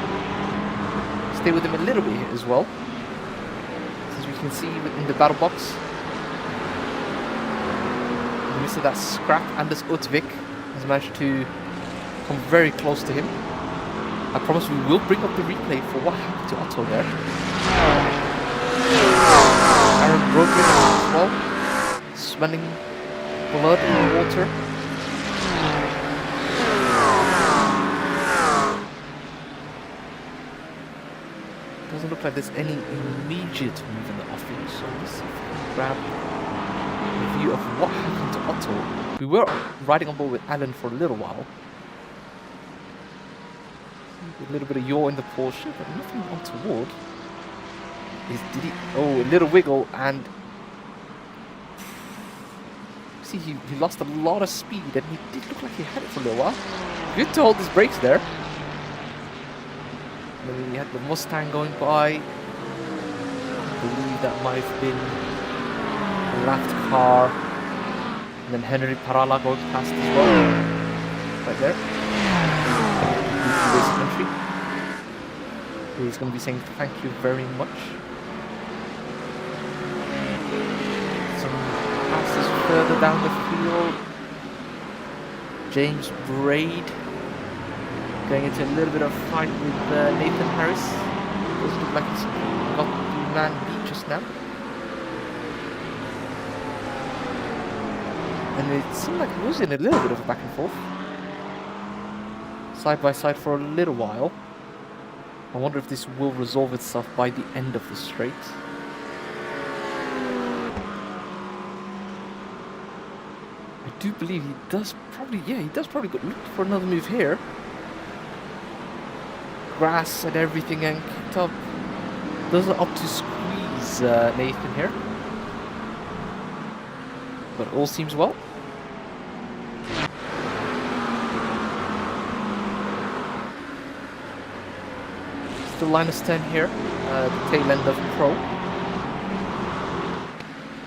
Stay with him a little bit as well. As we can see in the battle box. In the midst of that scrap, Anders Utvik has managed to come very close to him. I promise we will bring up the replay for what happened to Otto there. Aaron Broderick as well. Smelling blood in the water. Doesn't look like there's any immediate move in the offing, so let's see if we can grab a view of what happened to Otto. We were riding on board with Alan for a little while. A little bit of yaw in the Porsche, but nothing untoward. Oh, a little wiggle, and see, he lost a lot of speed, and he did look like he had it for a little while. Good to hold his brakes there. And then we had the Mustang going by. I believe that might have been the left car. And then Henry Parala going past as well. Right there. Country. He's going to be saying thank you very much. Some passes further down the field. James Braid going into a little bit of fight with Nathan Harris. Doesn't look like he's got the man beat just now. And it seemed like he was in a little bit of a back and forth. Side by side for a little while. I wonder if this will resolve itself by the end of the straight. I do believe he does probably go look for another move here. Grass and everything and kicked up. Doesn't opt to squeeze Nathan here. But all seems well. Still minus 10 here, the tail end of Pro.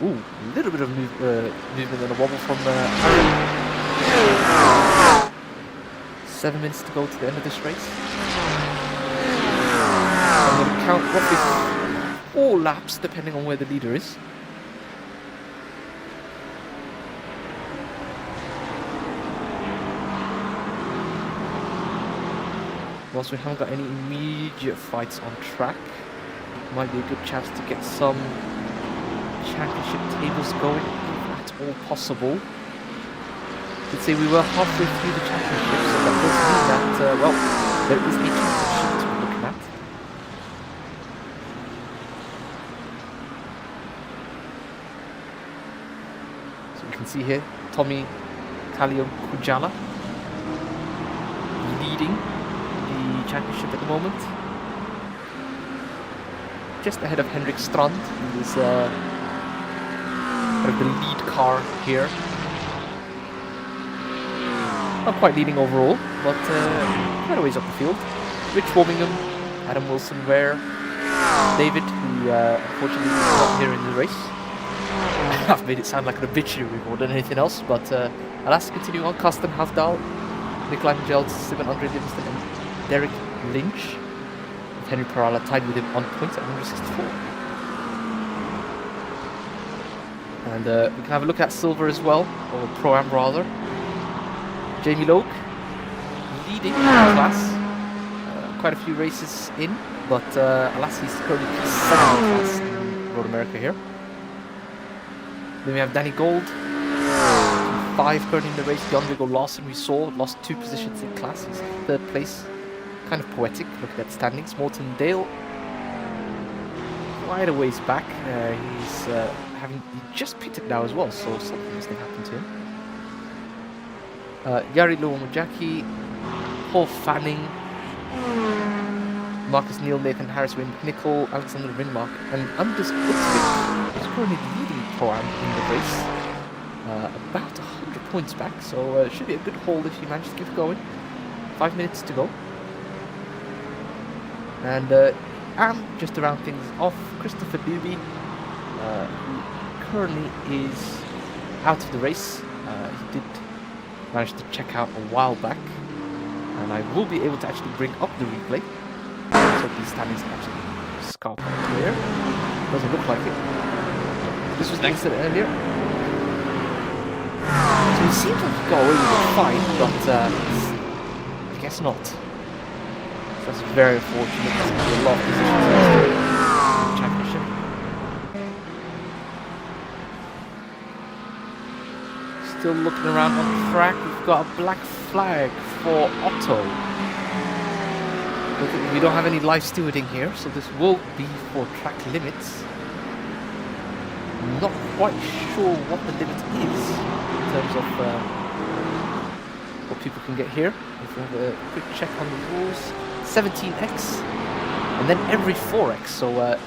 Ooh, a little bit of movement and a wobble from Aaron. 7 minutes to go to the end of this race. I'm going to count roughly 4 laps depending on where the leader is. Whilst we haven't got any immediate fights on track, might be a good chance to get some championship tables going, if at all possible. Could say we were halfway through the championship, so that does mean that, well, there is a championship to be looking at. So we can see here, Tommy Kalion Kujala leading championship at the moment. Just ahead of Henrik Strand, who is kind of the lead car here. Not quite leading overall, but quite a ways up the field. Rich Warmingham, Adam Wilson, Ware, David, who unfortunately is not here in the race. I've made it sound like an obituary more than anything else, but alas, continuing on, Carsten Havdal, Nikolai Mjeld, Simon Andre Livingston, and Derek Lynch, with Henry Parala tied with him on points at 164. And we can have a look at silver as well, or Pro-Am rather. Jamie Logue, leading the class, quite a few races in, but alas, he's currently second in class in Road America here. Then we have Danny Gold, 5 currently in the race. Jan Viggo Larsen, we saw, lost 2 positions in class. He's 3rd place. Kind of poetic, looking at standings. Morton Dale, quite a ways back. He just pitted now as well, so something must have happened to him. Yari Luomujaki, Paul Fanning, Marcus Neal, Nathan Harris, Wayne McNichol, Alexander Ringmark, and Anders Utvik, who's currently leading Pro-Am in the race. About 100 points back, so it should be a good haul if you manage to keep going. 5 minutes to go. And just to round things off, Christopher Doobie, who currently is out of the race. He did manage to check out a while back, and I will be able to actually bring up the replay. So these standings are actually scarp clear. Doesn't look like it. This was the incident earlier. So it seems like he got away with it fine, but I guess not. So that's very unfortunate. There's going to be a lot of positions in the championship. Still looking around on the track. We've got a black flag for Otto. We don't have any live stewarding here, so this will be for track limits. I'm not quite sure what the limit is in terms of what people can get here. If we have a quick check on the rules, 17x, and then every 4x. So yeah,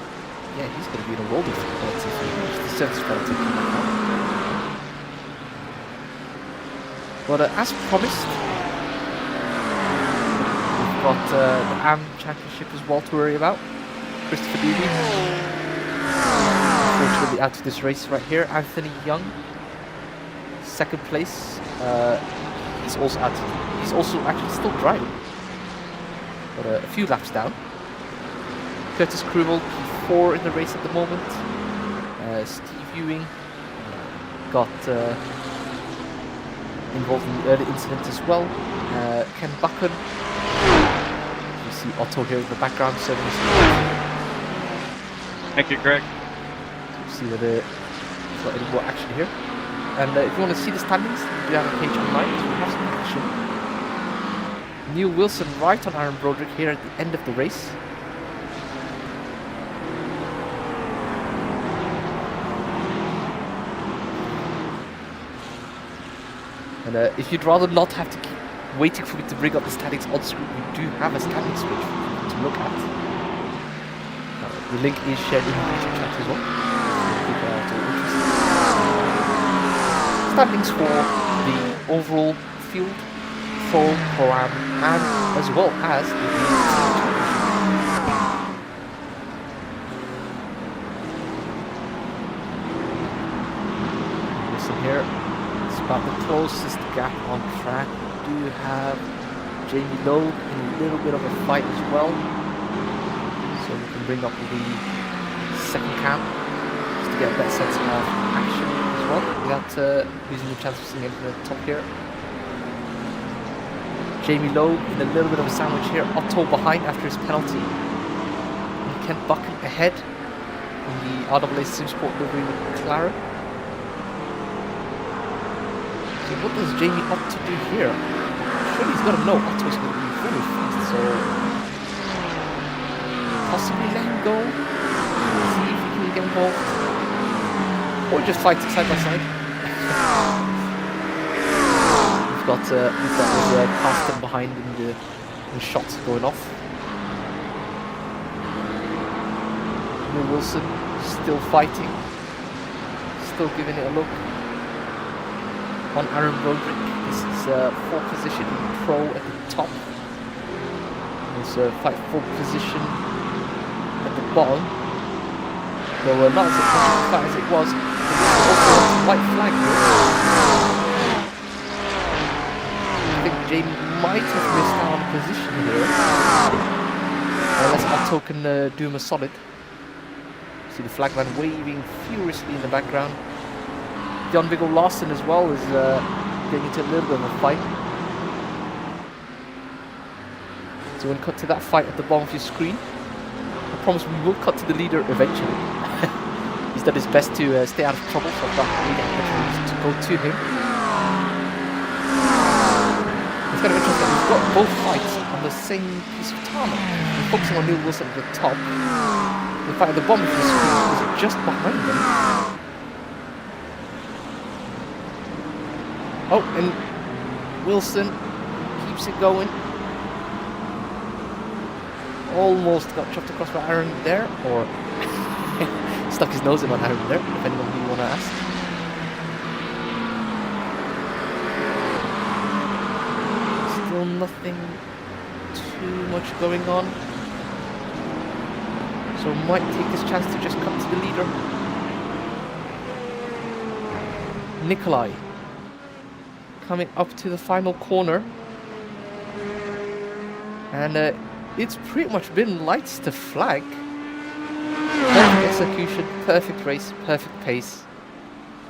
he's going to be in a world of penalty if he reaches the service penalty. But as promised, we've got the AM Championship as well to worry about. Christopher Doobie, unfortunately out of this race right here. Anthony Young, 2nd place. He's also out. He's also actually still driving, but a few laps down. Curtis Krumel, P4 in the race at the moment. Steve Ewing got involved in the early incident as well. Ken Buchan. You see Otto here in the background serving his. Thank you, Greg. You see that there's not any more action here. And if you want to see the standings, we have a page online. So we have some action. Neil Wilson right on Aaron Broderick here at the end of the race. And if you'd rather not have to keep waiting for me to bring up the standings on screen, we do have a standings page for you to look at. The link is shared in the YouTube chat as well. Standings for the overall field, Pro-Am, and as well as the Listen here, it's about the closest gap on track. We do have Jamie Lowe in a little bit of a fight as well. So we can bring up the 2nd cam just to get a better sense of action as well, without losing the chance of seeing him from the top here. Jamie Lowe in a little bit of a sandwich here. Otto behind after his penalty. And Kent Buchan ahead in the RWA SimSport livery with McLaren. So what does Jamie opt to do here? Surely he's got to know Otto's going to be very fast, so possibly let him go, see if he can get involved, or just fight side by side. We've got the Carsten behind in the shots going off. Neil Wilson still fighting, still giving it a look on Aaron Broderick, This is fourth position pro at the top. There's fight fourth position at the bottom. Though not as much of a fight as it was. Also a white flag here. I think Jamie might have missed out on a position here. Unless Otto can do him a solid. See the flagman waving furiously in the background. Jan Viggo Larsen as well is getting into a little bit of a fight. So we'll cut to that fight at the bottom of your screen. I promise we will cut to the leader eventually. He's done his best to stay out of trouble, so I've got really much to go to him. It's kind of interesting, we've got both fights on the same piece of tarmac. We're focusing on Neil Wilson at the top. The fight at the bottom of the screen is just behind them. Oh, and Wilson keeps it going. Almost got chopped across by Aaron there, or stuck his nose in on Aaron there, depending on who you want to ask. Still nothing too much going on. So might take this chance to just cut to the leader. Nikolai coming up to the final corner. And it's pretty much been lights to flag. Perfect execution, perfect race, perfect pace.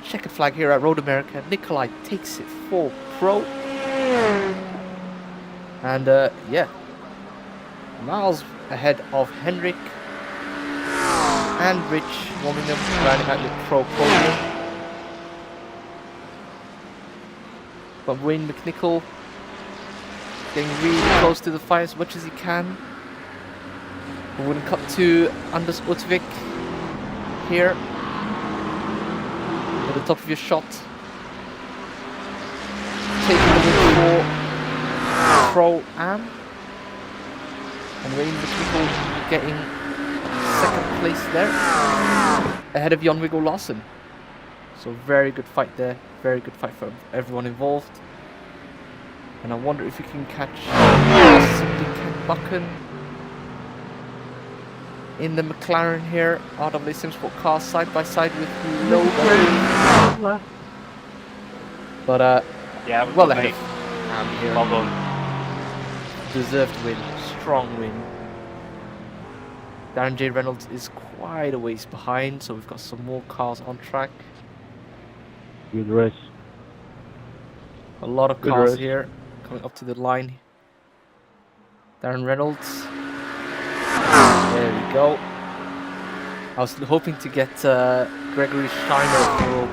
Checkered flag here at Road America. Nikolai takes it for pro. And yeah, miles ahead of Henrik and Rich warming up, rounding out your pro podium. But Wayne McNichol getting really close to the fight as much as he can. We wouldn't cut to Anders Utvik here at the top of your shot. Taking the win for Pro-Am. And Wayne McNichol getting second place there. Ahead of Jan Viggo Larsen. So very good fight there. Very good fight for everyone involved. And I wonder if we can catch possibly Ken Buchan in the McLaren here. RWA SimSport car side by side with Logan. But yeah, well ahead of here. Well done. Deserved win, strong win. Darren J. Reynolds is quite a ways behind, so we've got some more cars on track. Good race. A lot of cars here coming up to the line. Darren Reynolds. There we go. I was hoping to get Gregory Steiner for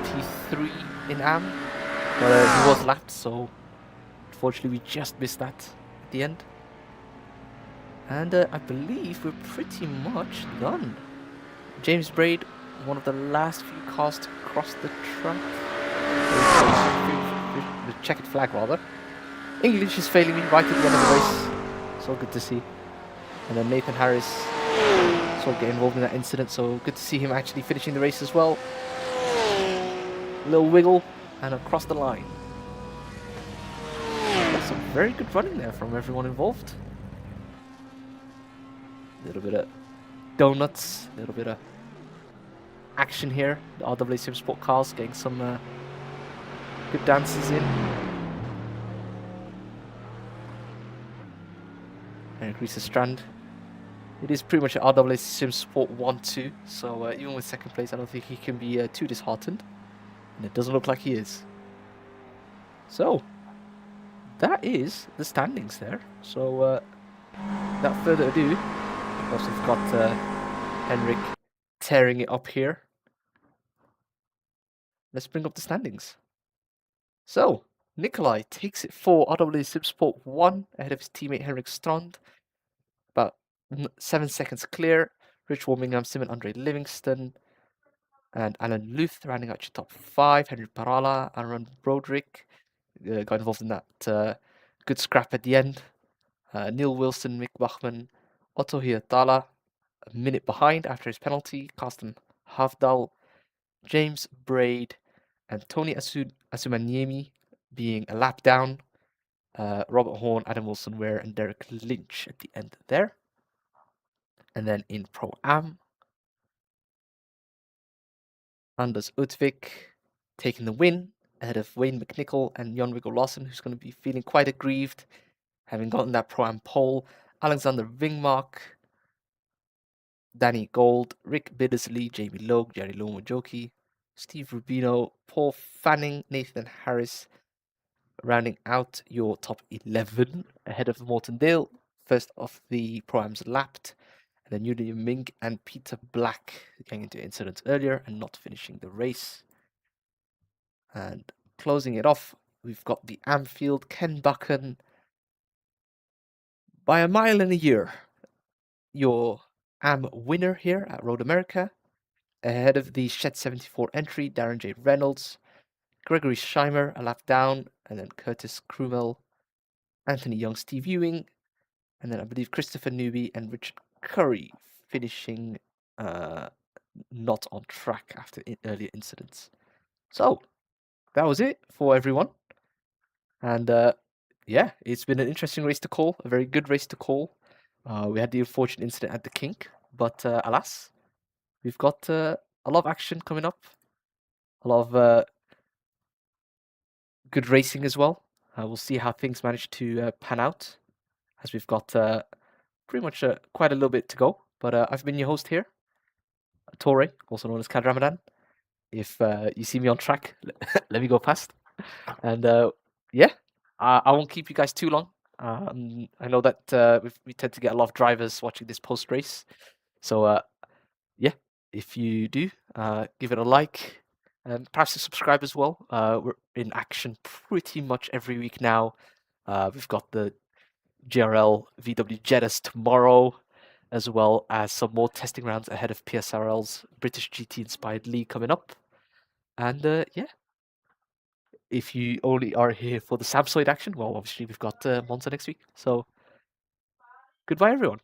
P3 in AM, but he was lapped, so unfortunately we just missed that at the end. And I believe we're pretty much done. James Braid, one of the last few cars to cross the track. The checkered flag rather. English is failing me right at the end of the race. So good to see. And then Nathan Harris sort of get involved in that incident, so good to see him actually finishing the race as well. Little wiggle and across the line. That's some very good running there from everyone involved. A little bit of donuts, a little bit of action here. The RWA SimSport cars getting some good dances in. And Greaser Strand. It is pretty much an RWA SimSport 1-2, so even with second place I don't think he can be too disheartened. And it doesn't look like he is. So, that is the standings there. So, without further ado, of course we've got Henrik tearing it up here. Let's bring up the standings. So, Nikolai takes it for RWA SimSport 1 ahead of his teammate Henrik Strand. About 7 seconds clear. Rich Warmingham, Simon Andre Livingston, and Alan Luth rounding out your top 5. Henry Parala, Aaron Broderick got involved in that good scrap at the end. Neil Wilson, Mick Bachman, Otto Hietala, a minute behind after his penalty. Carsten Havdal, James Braid, and Tony Asumaniemi being a lap down. Robert Horn, Adam Wilson Ware, and Derek Lynch at the end there. And then in Pro-Am, Anders Utvik taking the win ahead of Wayne McNichol and Jon Viggo Larsen, who's going to be feeling quite aggrieved, having gotten that Pro-Am pole. Alexander Wingmark, Danny Gold, Rick Biddersley, Jamie Logue, Jerry Lomojoki, Steve Rubino, Paul Fanning, Nathan Harris, rounding out your top 11 ahead of Morton Dale, first of the Pro-Ams lapped, and then Yuri Mink and Peter Black getting into incidents earlier and not finishing the race. And closing it off, we've got the Amfield, Ken Buchan, by a mile and a year, your Am winner here at Road America, ahead of the Shed 74 entry, Darren J. Reynolds, Gregory Scheimer a lap down, and then Curtis Krumel, Anthony Young, Steve Ewing, and then I believe Christopher Newby and Richard Curry finishing not on track after earlier incidents. So that was it for everyone. And yeah, it's been an interesting race to call, a very good race to call. We had the unfortunate incident at the kink, but alas, we've got a lot of action coming up, a lot of good racing as well. We'll see how things manage to pan out, as we've got pretty much quite a little bit to go. But I've been your host here, Torre, also known as Kad Ramadan. If you see me on track, let me go past. And yeah, I won't keep you guys too long. I know that we tend to get a lot of drivers watching this post race. So yeah, if you do, give it a like and perhaps subscribe as well. We're in action pretty much every week now. We've got the GRL VW Jettas tomorrow, as well as some more testing rounds ahead of PSRL's British GT-inspired league coming up. And yeah, if you only are here for the Sampsoid action, well, obviously we've got Monza next week. So goodbye, everyone.